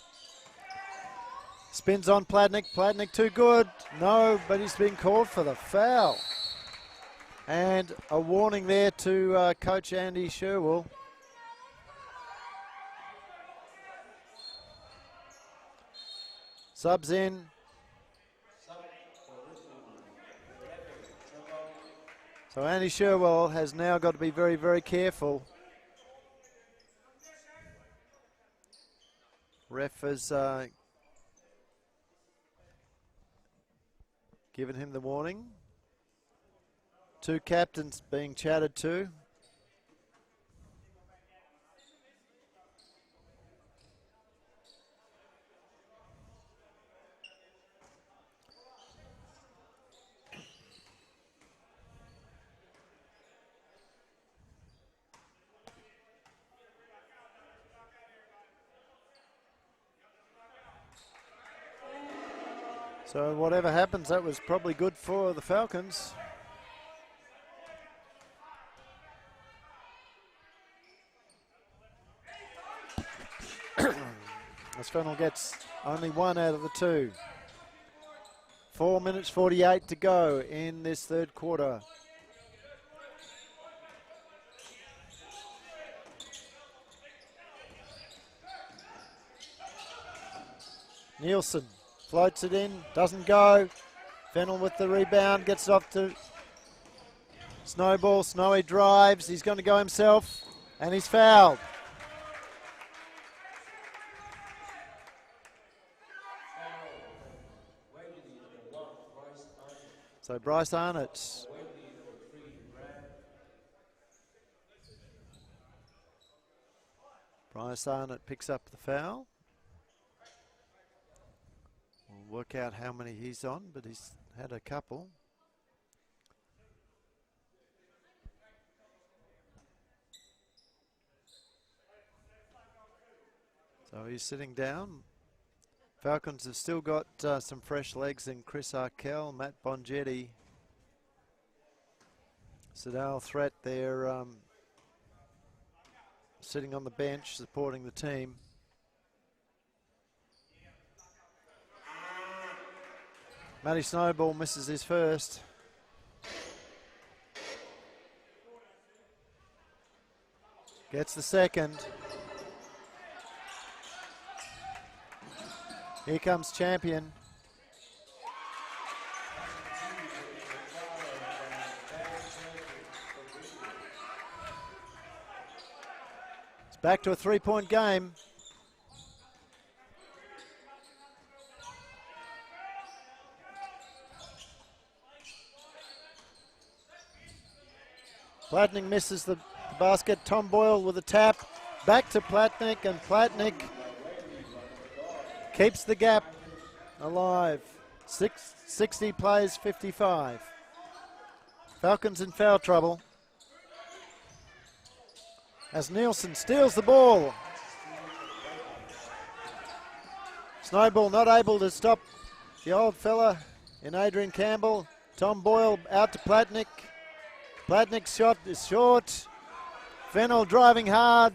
Spins on Pladnick. Pladnick too good. No, but he's been called for the foul. And a warning there to Coach Andy Sherwell. Subs in. So Andy Sherwell has now got to be very, very careful. Ref has given him the warning. 2 captains being chatted to. So whatever happens, that was probably good for the Falcons. As Fennell gets only 1 out of the 2. 4 minutes 48 to go in this third quarter. Nielsen floats it in, doesn't go. Fennell with the rebound, gets it off to Snowball. Snowy drives, he's going to go himself, and he's fouled. So Bryce Arnott. Bryce Arnott picks up the foul. We'll work out how many he's on, but he's had a couple. So he's sitting down. Falcons have still got some fresh legs in Chris Arkell, Matt Bongetti, Sadal Threat. They're sitting on the bench supporting the team. Matty Snowball misses his first. Gets the second. Here comes Champion. It's back to a 3-point game. Platnick misses the basket. Tom Boyle with a tap. Back to Platnick, and Platnick keeps the gap alive. 60 plays 55. Falcons in foul trouble as Nielsen steals the ball. Snowball not able to stop the old fella in Adrian Campbell. Tom Boyle out to Platnick. Platnick's shot is short. Fennell driving hard.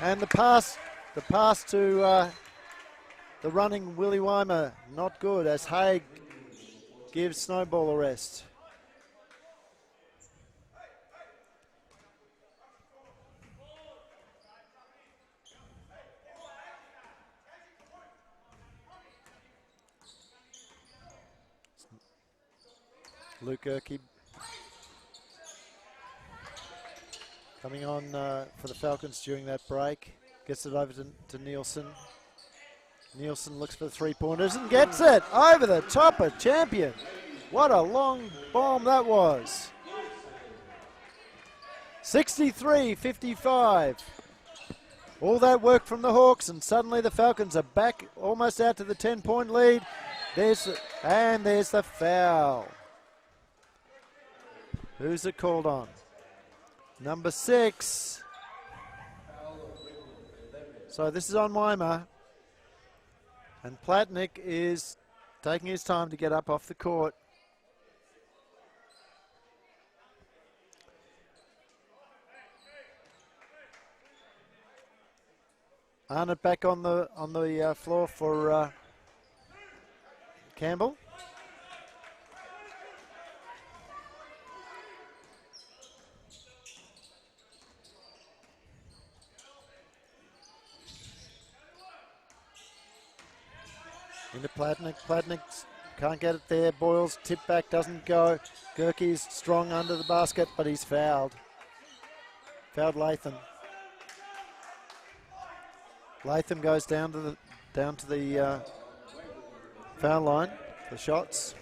And the pass to the running Willie Weimer, not good, as Haig gives Snowball a rest. Luke Gerke coming on for the Falcons during that break. Gets it over to Nielsen. Nielsen looks for the three-pointers and gets it over the top of Champion. What a long bomb that was. 63-55. All that work from the Hawks, and suddenly the Falcons are back almost out to the 10-point lead. There's the foul. Who's it called on? Number 6. So this is on Weimer. And Platnick is taking his time to get up off the court. Arnott back on the floor for Campbell. Into Platnick. Platnick can't get it there. Boyle's tip back doesn't go. Gerke's strong under the basket, but he's fouled. Fouled Latham. Latham goes down to the foul line. The shots.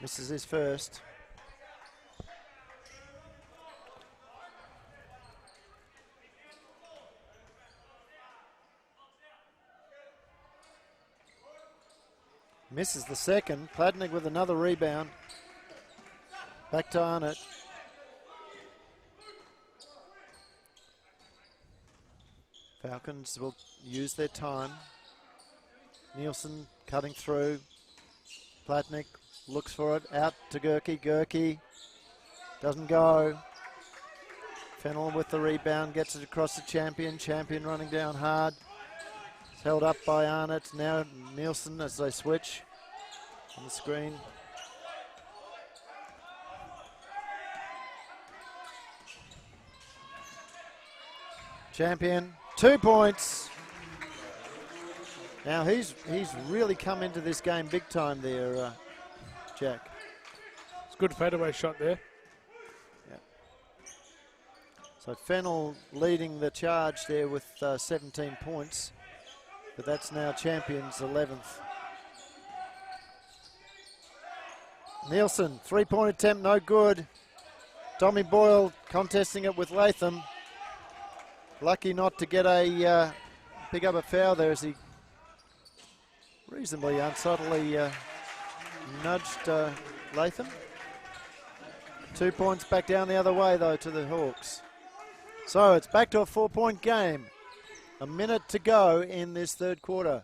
Misses his first. Misses the second. Platnick with another rebound. Back to Arnott. Falcons will use their time. Nielsen cutting through. Platnick looks for it, out to Gerke. Gerke doesn't go. Fennell with the rebound, gets it across the Champion. Champion running down hard. It's held up by Arnott. Now Nielsen as they switch on the screen. Champion, 2 points. Now he's really come into this game big time there, Jack. It's a good fadeaway shot there. Yeah. So Fennell leading the charge there with 17 points, but that's now Champion's 11th. Nielsen, three-point attempt, no good. Tommy Boyle contesting it with Latham. Lucky not to get pick up a foul there as he reasonably unsubtly nudged Latham. 2 points back down the other way though to the Hawks. So it's back to a 4-point game. A minute to go in this third quarter.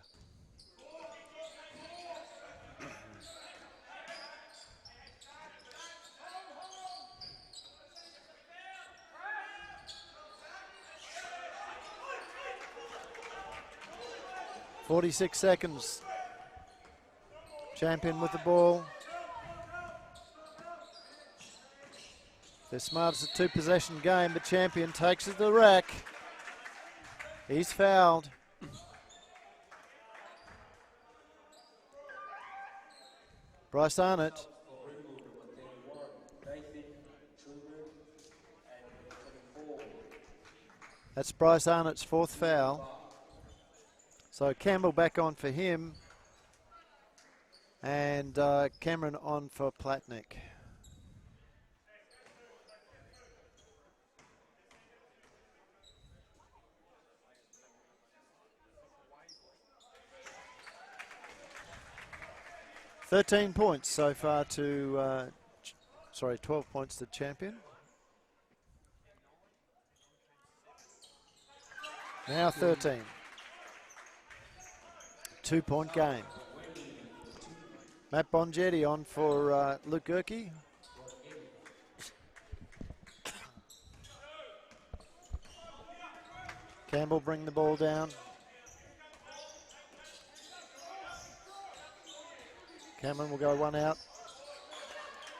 .46 seconds. Champion with the ball. They're smart as a two-possession game, but Champion takes it to the rack. He's fouled. Bryce Arnott. That's Bryce Arnott's 4th foul. So Campbell back on for him. And Cameron on for Platnick. $13 points so far to, 12 points to Champion. Now 13. 2-point game. Matt Bongetti on for Luke Gerke. Campbell bring the ball down. Cameron will go one out.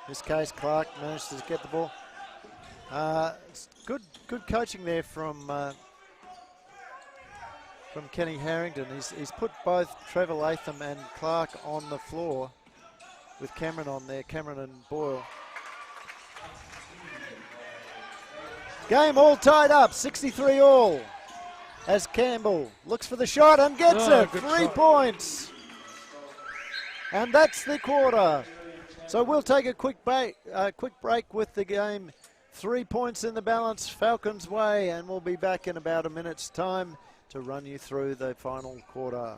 In this case, Clark managed to get the ball. Good coaching there from Kenny Harrington. He's put both Trevor Latham and Clark on the floor with Cameron on there, Cameron and Boyle. Game all tied up, 63 all. As Campbell looks for the shot and gets it. 3 points. And that's the quarter. So we'll take a quick break with the game. 3 points in the balance, Falcons' way, and we'll be back in about a minute's time to run you through the final quarter.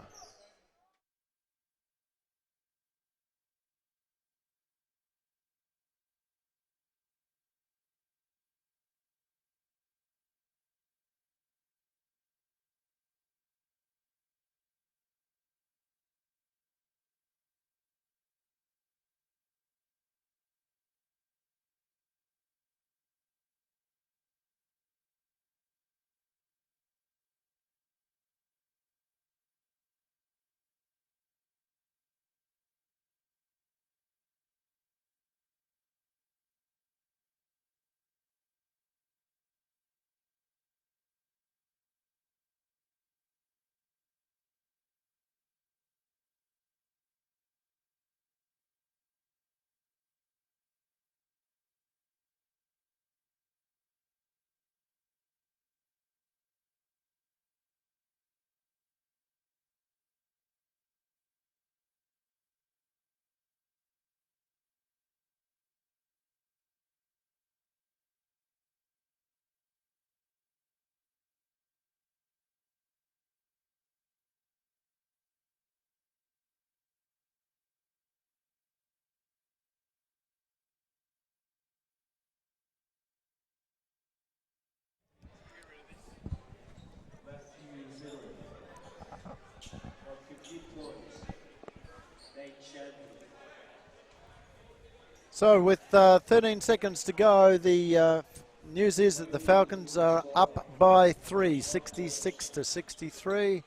So with 13 seconds to go, the news is that the Falcons are up by 3, 66 to 63.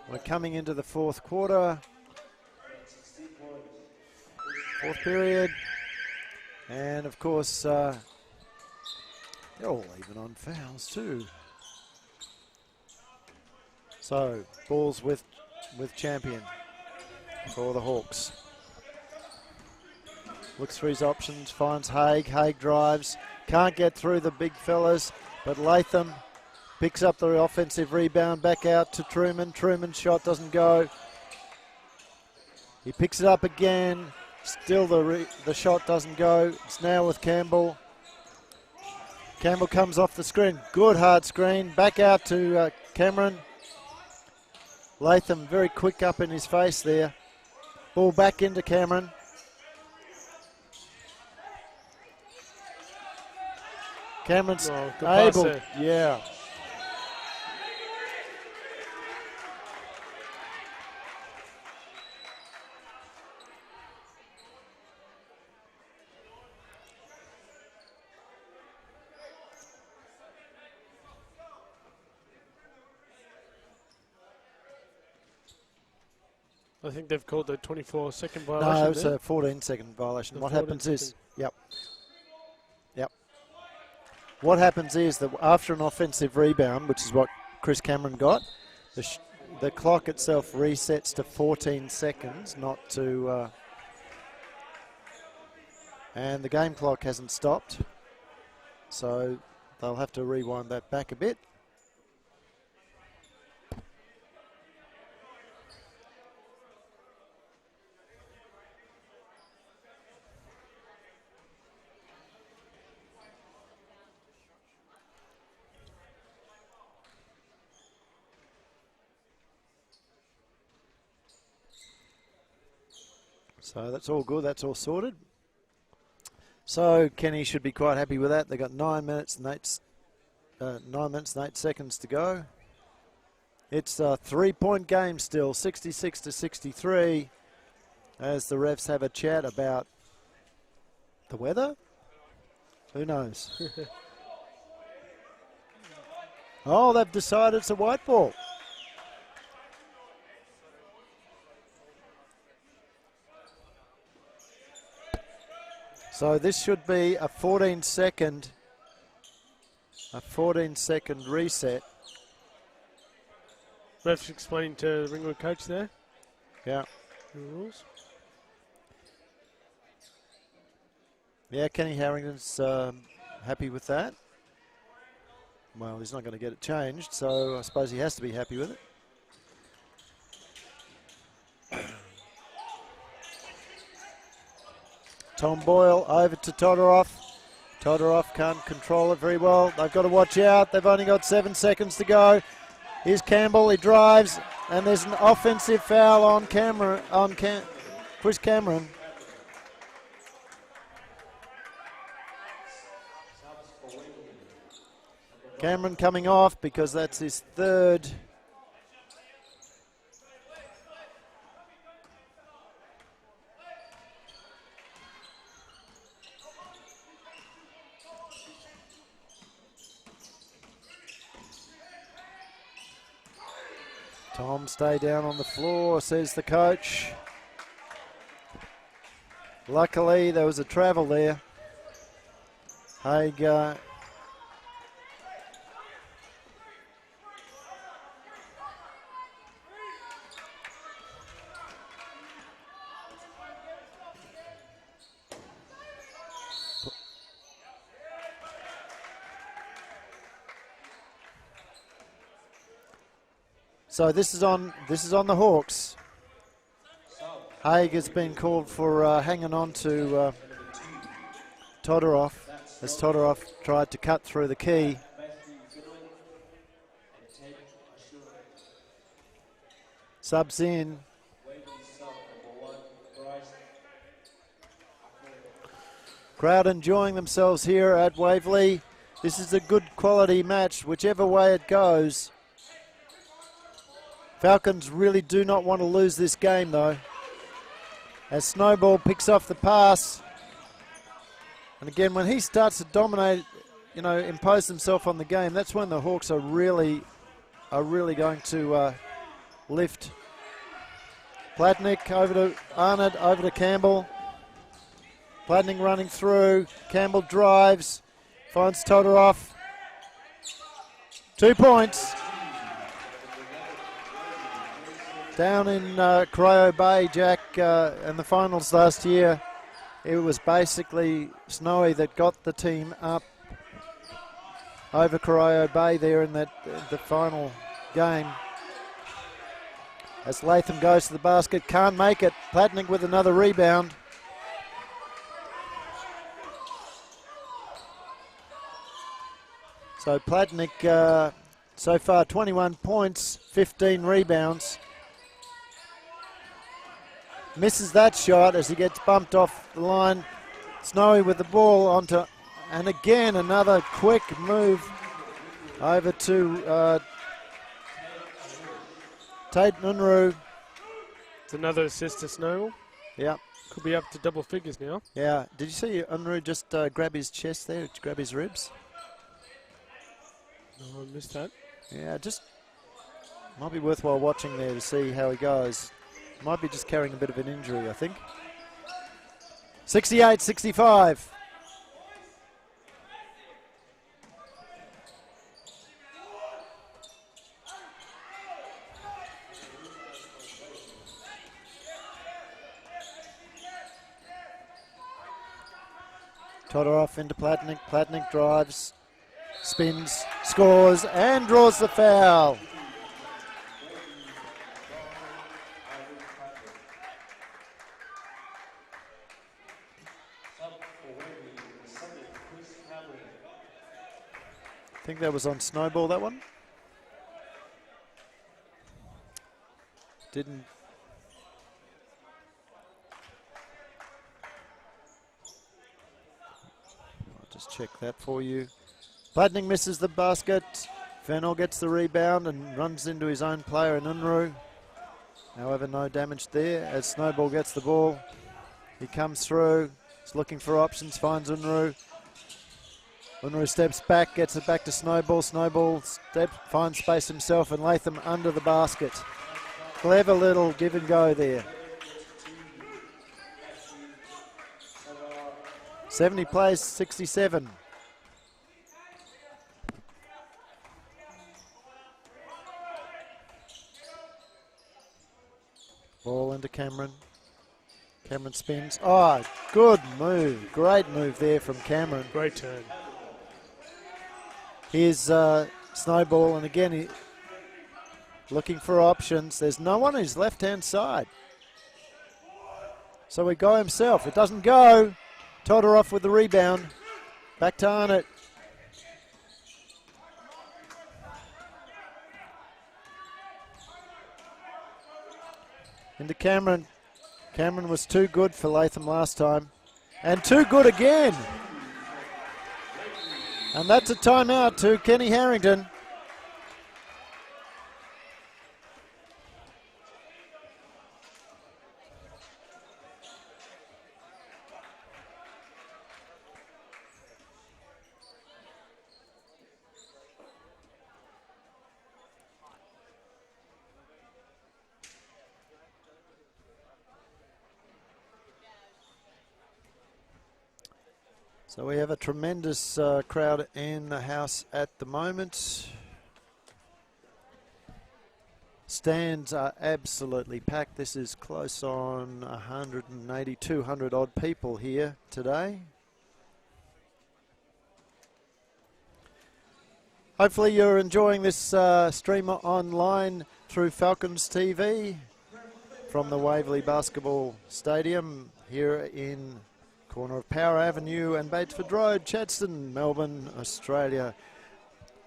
We're coming into the fourth quarter. Fourth period. And of course, they're all even on fouls too. So, balls with Champion for the Hawks. Looks for his options, finds Haig. Haig drives, can't get through the big fellas, but Latham picks up the offensive rebound, back out to Truman. Truman's shot doesn't go. He picks it up again, still the shot doesn't go. It's now with Campbell. Campbell comes off the screen, good hard screen, back out to Cameron. Latham very quick up in his face there. Ball back into Cameron. Cameron's able, yeah. I think they've called the 24-second violation. No, it's a 14-second violation. What happens is, yep. What happens is that after an offensive rebound, which is what Chris Cameron got, the clock itself resets to 14 seconds, not to And the game clock hasn't stopped, so they'll have to rewind that back a bit. So that's all good, that's all sorted. So Kenny should be quite happy with that. They've got 9 minutes and 8 seconds to go. It's a 3-point game still, 66 to 63, as the refs have a chat about the weather. Who knows? Oh, they've decided it's a white ball. So this should be a 14-second reset. Ref's explaining to the Ringwood coach there. Yeah. The rules. Yeah, Kenny Harrington's happy with that. Well, he's not going to get it changed, so I suppose he has to be happy with it. Tom Boyle over to Todorov. Todorov can't control it very well. They've got to watch out. They've only got 7 seconds to go. Here's Campbell. He drives, and there's an offensive foul on Chris Cameron. Cameron coming off because that's his third. Tom, stay down on the floor, says the coach. Luckily, there was a travel there. Haig So this is on the Hawks. Haig has been called for hanging on to Todorov as Todorov tried to cut through the key. Subs in. Crowd enjoying themselves here at Waverley. This is a good quality match, whichever way it goes. Falcons really do not want to lose this game, though. As Snowball picks off the pass. And again, when he starts to dominate, impose himself on the game, that's when the Hawks are really going to lift. Platnick over to Arnott, over to Campbell. Platnick running through. Campbell drives, finds Todorov. 2 points. Down in Corio Bay, Jack, in the finals last year, it was basically Snowy that got the team up over Corio Bay there in the final game. As Latham goes to the basket, can't make it. Platnick with another rebound. So Platnick, so far 21 points, 15 rebounds. Misses that shot as he gets bumped off the line. Snowy with the ball onto, and again another quick move over to Tate Nunru. It's another assist to Snowball. Yeah. Could be up to double figures now. Yeah. Did you see Unruh just grab his chest there, grab his ribs? No, I missed that. Yeah, just might be worthwhile watching there to see how he goes. Might be just carrying a bit of an injury, I think. 68-65. Todorov into Platnik. Platnik drives, spins, scores, and draws the foul. I think that was on Snowball, that one. Didn't. I'll just check that for you. Platnik misses the basket. Fennell gets the rebound and runs into his own player in Unruh. However, no damage there as Snowball gets the ball. He comes through. He's looking for options, finds Unruh. Unruh steps back, gets it back to Snowball. Snowball finds space himself and Latham under the basket. Clever little give and go there. 70 plays 67. Ball into Cameron. Cameron spins. Oh, good move. Great move there from Cameron. Great turn. Here's Snowball, and again, looking for options. There's no one on his left-hand side. So he go himself. It doesn't go. Todorov with the rebound. Back to Arnott. Into Cameron. Cameron was too good for Latham last time. And too good again. And that's a timeout to Kenny Harrington. So we have a tremendous crowd in the house at the moment. Stands are absolutely packed. This is close on 180, 200 odd people here today. Hopefully you're enjoying this stream online through Falcons TV from the Waverley Basketball Stadium here in corner of Power Avenue and Batesford Road, Chadstone, Melbourne, Australia,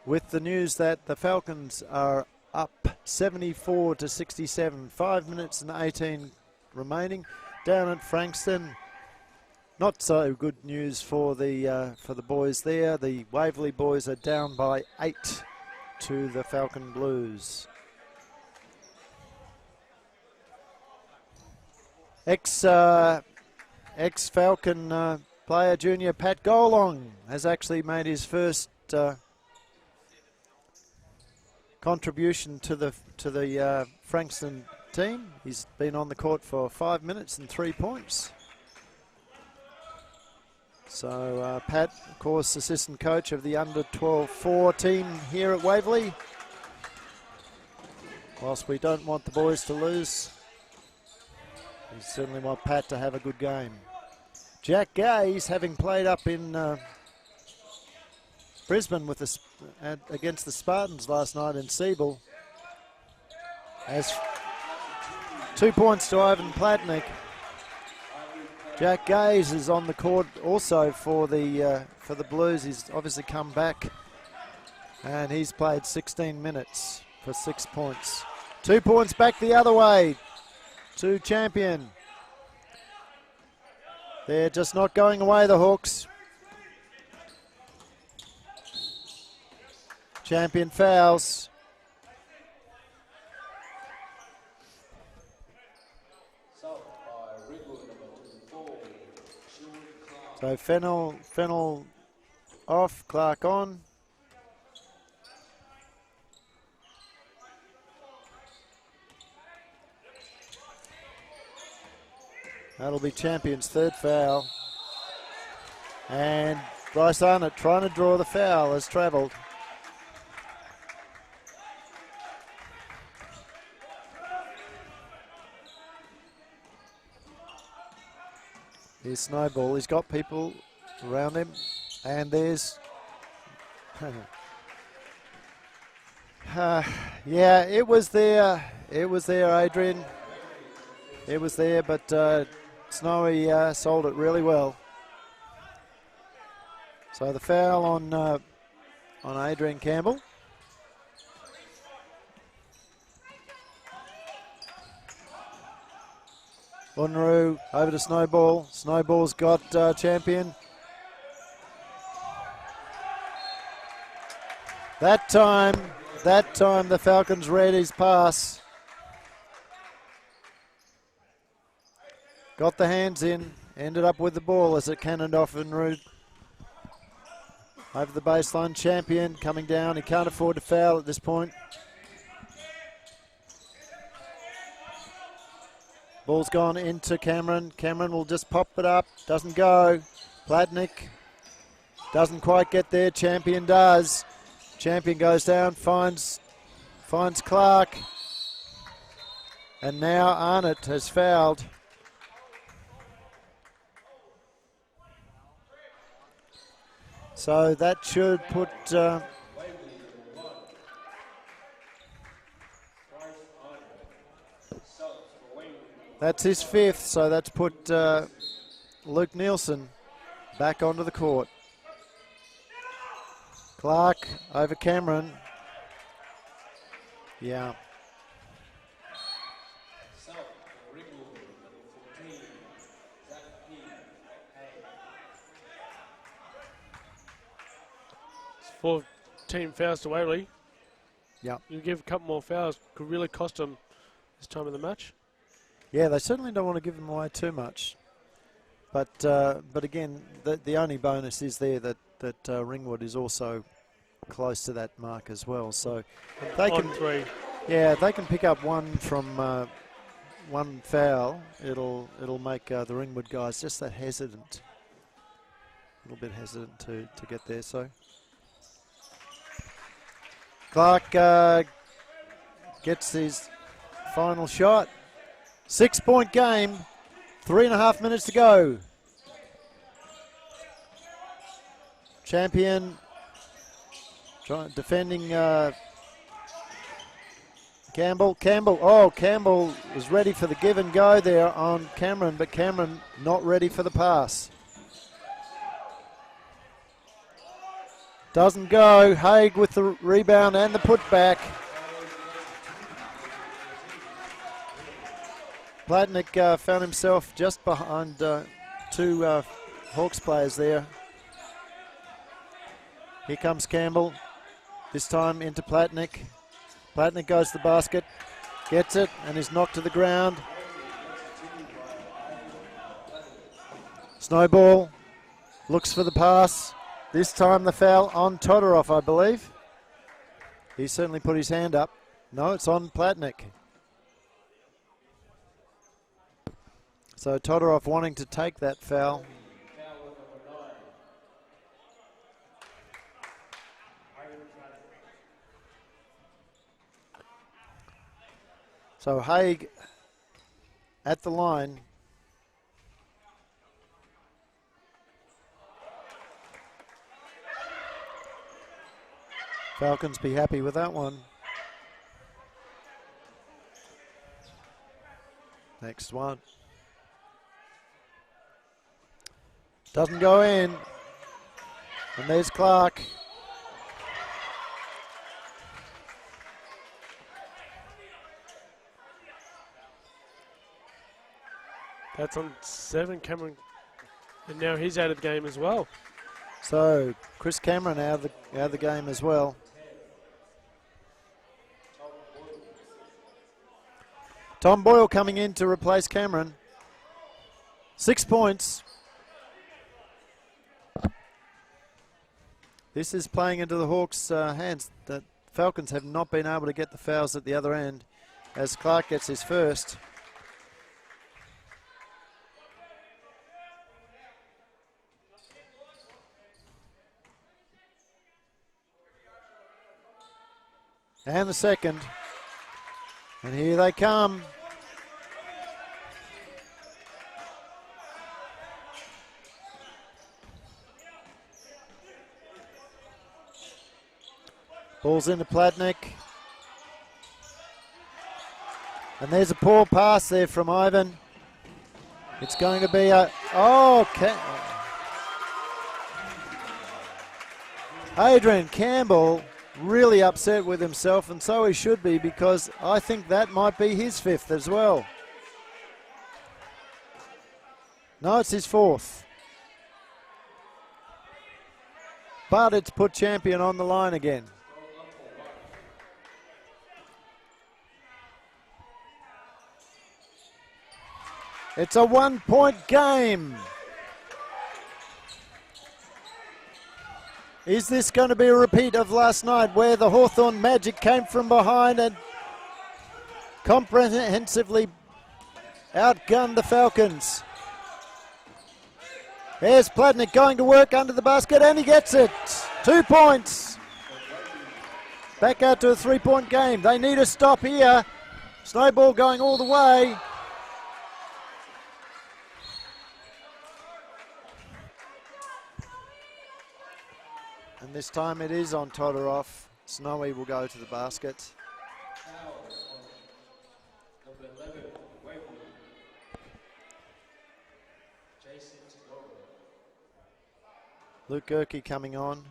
with the news that the Falcons are up 74 to 67, 5 minutes and 18 remaining down at Frankston. Not so good news for the boys there. The Waverley boys are down by 8 to the Falcon Blues. Ex-Falcon player junior Pat Golong has actually made his first contribution to the Frankston team. He's been on the court for 5 minutes and 3 points. So Pat, of course, assistant coach of the under-12-4 team here at Waverley. Whilst we don't want the boys to lose, we certainly want Pat to have a good game. Jack Gaze, having played up in Brisbane with against the Spartans last night in Siebel, has 2 points to Ivan Platnik. Jack Gaze is on the court also for the Blues. He's obviously come back, and he's played 16 minutes for 6 points. 2 points back the other way to Champion. They're just not going away, the Hawks. Champion fouls. So Fennell off, Clark on. That'll be Champion's third foul. And Bryce Arnott trying to draw the foul has travelled. Here's Snowball. He's got people around him. And there's... yeah, it was there. It was there, Adrian. It was there, but Snowy sold it really well. So the foul on Adrian Campbell. Unruh over to Snowball. Snowball's got Champion. That time the Falcons read his pass. Got the hands in, ended up with the ball as it cannoned off Unruh. Over the baseline, Champion coming down. He can't afford to foul at this point. Ball's gone into Cameron. Cameron will just pop it up. Doesn't go. Platnick doesn't quite get there. Champion does. Champion goes down, finds Clark. And now Arnott has fouled. So that should put... that's his fifth, so that's put Luke Nielsen back onto the court. Clark over Cameron. Yeah. It's 14 fouls to Waverley. Yeah. You give a couple more fouls, could really cost them this time of the match. Yeah, they certainly don't want to give them away too much. But again, the only bonus is there that Ringwood is also close to that mark as well. So they can, three. Yeah, if they can pick up one from one foul, it'll make the Ringwood guys just that hesitant, a little bit hesitant to get there. So Clark gets his final shot. 6-point game, 3.5 minutes to go. Champion defending Campbell. Campbell was ready for the give and go there on Cameron, but Cameron not ready for the pass. Doesn't go. Haig with the rebound and the putback. Platnick found himself just behind two Hawks players there. Here comes Campbell, this time into Platnick. Platnick goes to the basket, gets it, and is knocked to the ground. Snowball looks for the pass. This time the foul on Todorov, I believe. He certainly put his hand up. No, it's on Platnick. So Todorov wanting to take that foul. So Haig at the line. Falcons be happy with that one. Next one. Doesn't go in. And there's Clark. That's on 7, Cameron. And now he's out of the game as well. So Chris Cameron out of the game as well. Tom Boyle coming in to replace Cameron. 6 points. This is playing into the Hawks' hands. The Falcons have not been able to get the fouls at the other end as Clark gets his first. And the second. And here they come. Ball's into Platnick. And there's a poor pass there from Ivan. It's going to be a... Oh, Adrian Campbell really upset with himself, and so he should be, because I think that might be his 5th as well. No, it's his 4th. But it's put Champion on the line again. It's a 1-point game. Is this going to be a repeat of last night, where the Hawthorn Magic came from behind and comprehensively outgunned the Falcons? There's Platnick going to work under the basket, and he gets it. 2 points. Back out to a 3-point game. They need a stop here. Snowball going all the way. And this time it is on Todorov. Snowy will go to the basket. Luke Gerke coming on.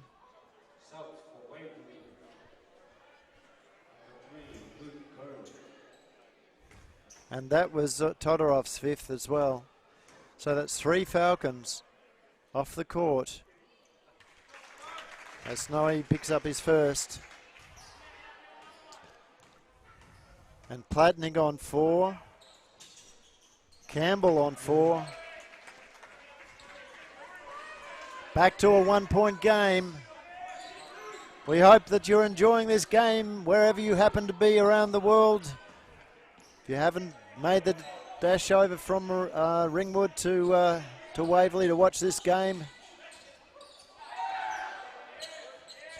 And that was Todorov's 5th as well. So that's 3 Falcons off the court. As Snowy picks up his 1st. And Platnick on 4. Campbell on 4. Back to a 1-point game. We hope that you're enjoying this game wherever you happen to be around the world. If you haven't made the dash over from Ringwood to Waverley to watch this game.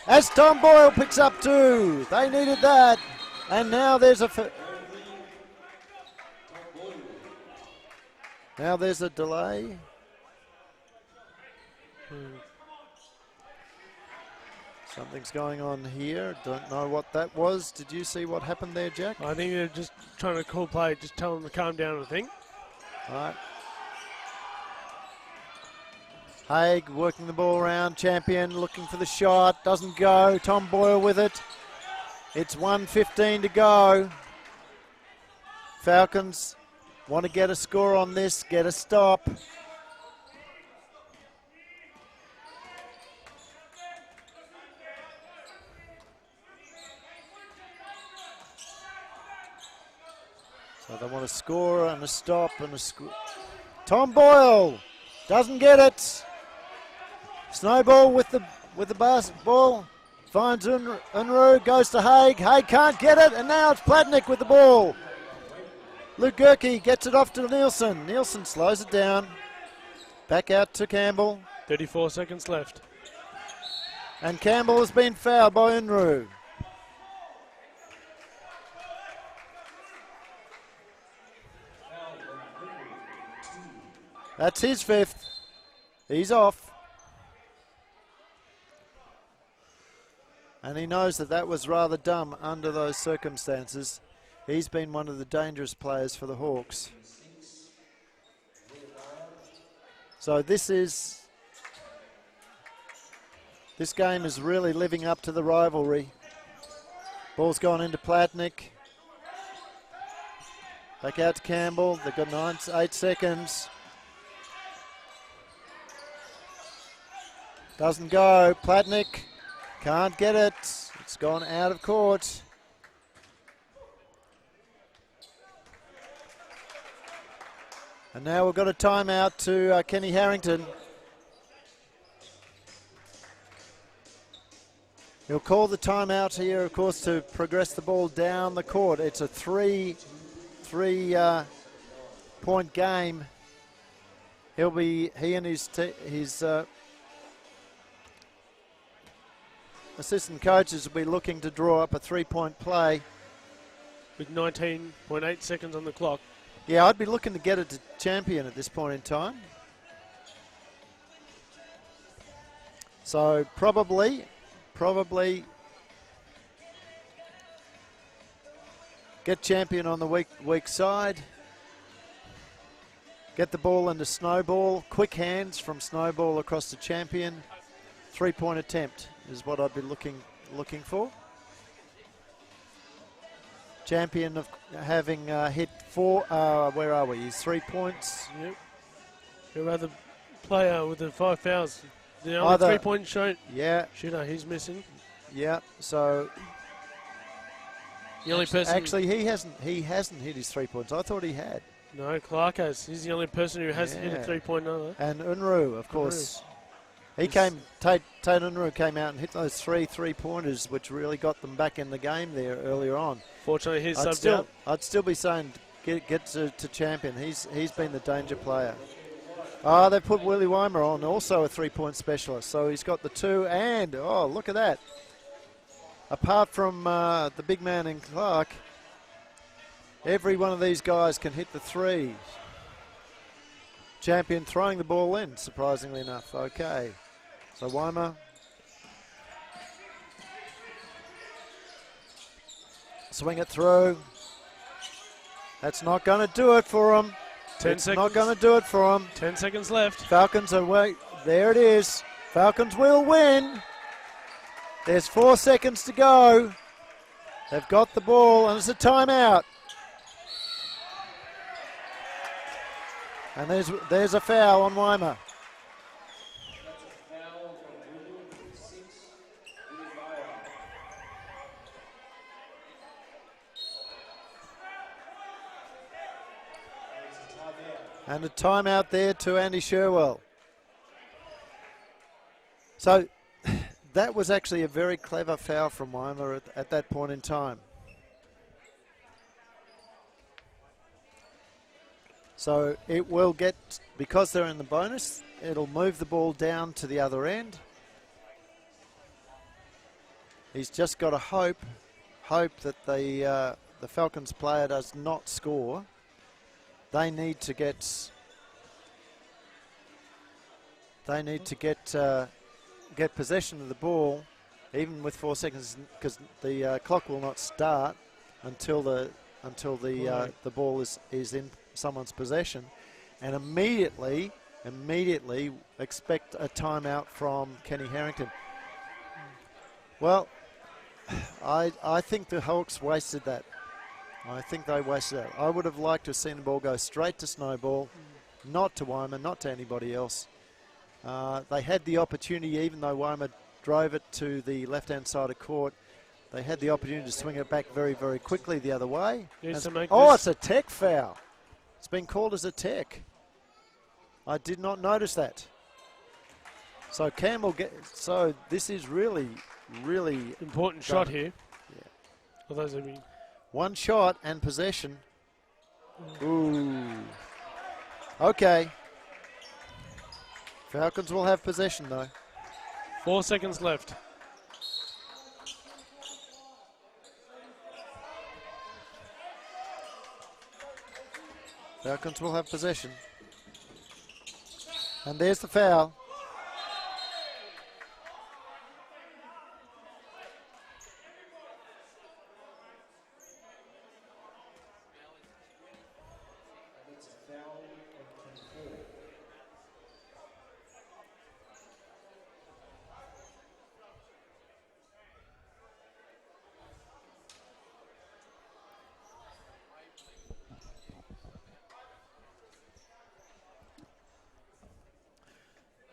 As Tom Boyle picks up 2. They needed that. And now there's a... Now there's a delay. Something's going on here. Don't know what that was. Did you see what happened there, Jack? I think they're just trying to call play, just tell them to calm down, I think. All right. Haig working the ball around. Champion looking for the shot. Doesn't go. Tom Boyle with it. It's 1:15 to go. Falcons want to get a score on this, get a stop. So they want a score and a stop and a score. Tom Boyle doesn't get it. Snowball with the basketball. Finds Unruh, goes to Haig. Haig can't get it, and now it's Platnick with the ball. Luke Gerke gets it off to Nielsen. Nielsen slows it down. Back out to Campbell. 34 seconds left. And Campbell has been fouled by Unruh. That's his 5th. He's off. And he knows that that was rather dumb under those circumstances. He's been one of the dangerous players for the Hawks. So this game is really living up to the rivalry. Ball's gone into Platnick. Back out to Campbell. They've got 8 seconds. Doesn't go. Platnick can't get it. It's gone out of court. And now we've got a timeout to Kenny Harrington. He'll call the timeout here, of course, to progress the ball down the court. It's a three point game. He and his assistant coaches will be looking to draw up a 3-point play. With 19.8 seconds on the clock. Yeah, I'd be looking to get it to Champion at this point in time. So probably get champion on the weak side. Get the ball into Snowball. Quick hands from Snowball across to champion. 3-point attempt is what I'd be looking for. Champion of having hit 4. Where are we? He's 3 points. Yep. Who other player with the 5 fouls? The only 3-point shooter he's missing. Yeah. So the only person. Actually, he hasn't hit his 3 points. I thought he had. No, Clark has. He's the only person who has hit a 3-point number. And Unruh, of course. Tate Unruh came out and hit those 3-pointers, which really got them back in the game there earlier on. Fortunately, he's subbed out. I'd still be saying get to champion. He's been the danger player. They put Willie Weimer on, also a 3-point specialist. So he's got the 2 and, look at that. Apart from the big man in Clark, every one of these guys can hit the 3s. Champion throwing the ball in, surprisingly enough. Okay. So Weimer. Swing it through. That's not going to do it for him. 10 seconds. Not going to do it for him. 10 seconds left. Falcons are away. There it is. Falcons will win. There's 4 seconds to go. They've got the ball, and it's a timeout. And there's a foul on Weimer. And a timeout there to Andy Sherwell. So that was actually a very clever foul from Weimer at that point in time. So it will get, because they're in the bonus, it'll move the ball down to the other end. He's just got to hope that the Falcons player does not score. They need to get possession of the ball, even with 4 seconds, because the clock will not start until the ball is in someone's possession, and immediately expect a timeout from Kenny Harrington. Well, I think the Hawks wasted that. I think they wasted that. I would have liked to have seen the ball go straight to Snowball, not to Weimer, not to anybody else. They had the opportunity, even though Weimer drove it to the left-hand side of court, they had the opportunity to swing it back very, very quickly the other way. It's a tech foul. It's been called as a tech. I did not notice that. So Campbell so this is really, really important shot here. Yeah. For those of you. 1 shot and possession. Ooh. Okay. Falcons will have possession though. 4 seconds left. Falcons will have possession. And there's the foul.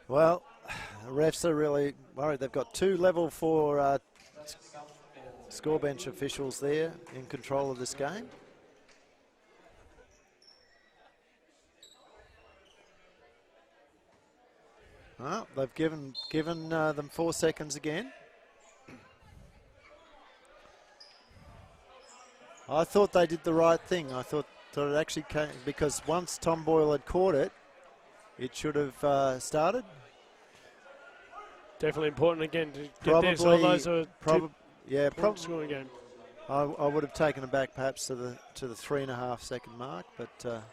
Well, the refs are really worried. They've got 2 level 4 score bench officials there in control of this game. Well, they've given them 4 seconds again. I thought they did the right thing. I thought it actually came, because once Tom Boyle had caught it, it should have started. Definitely important again to get this. Otherwise, probably scoring game. I would have taken it back perhaps to the 3.5 second mark, but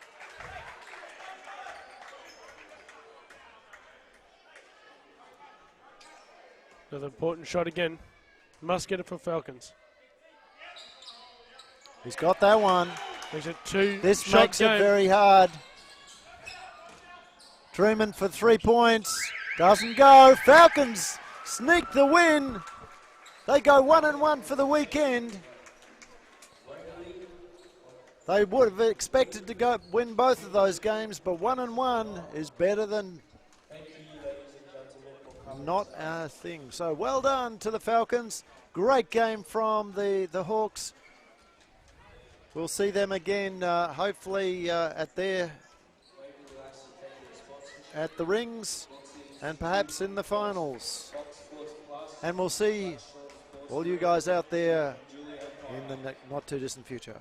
another important shot again. Must get it for Falcons. He's got that one. There's a two. This shot makes game. it very hard. Truman for 3 points. Doesn't go. Falcons sneak the win. They go 1-1 for the weekend. They would have expected to win both of those games, but 1-1 is better than not a thing. So well done to the Falcons. Great game from the Hawks. We'll see them again, hopefully at the Rings and perhaps in the finals. And we'll see all you guys out there in the not too distant future.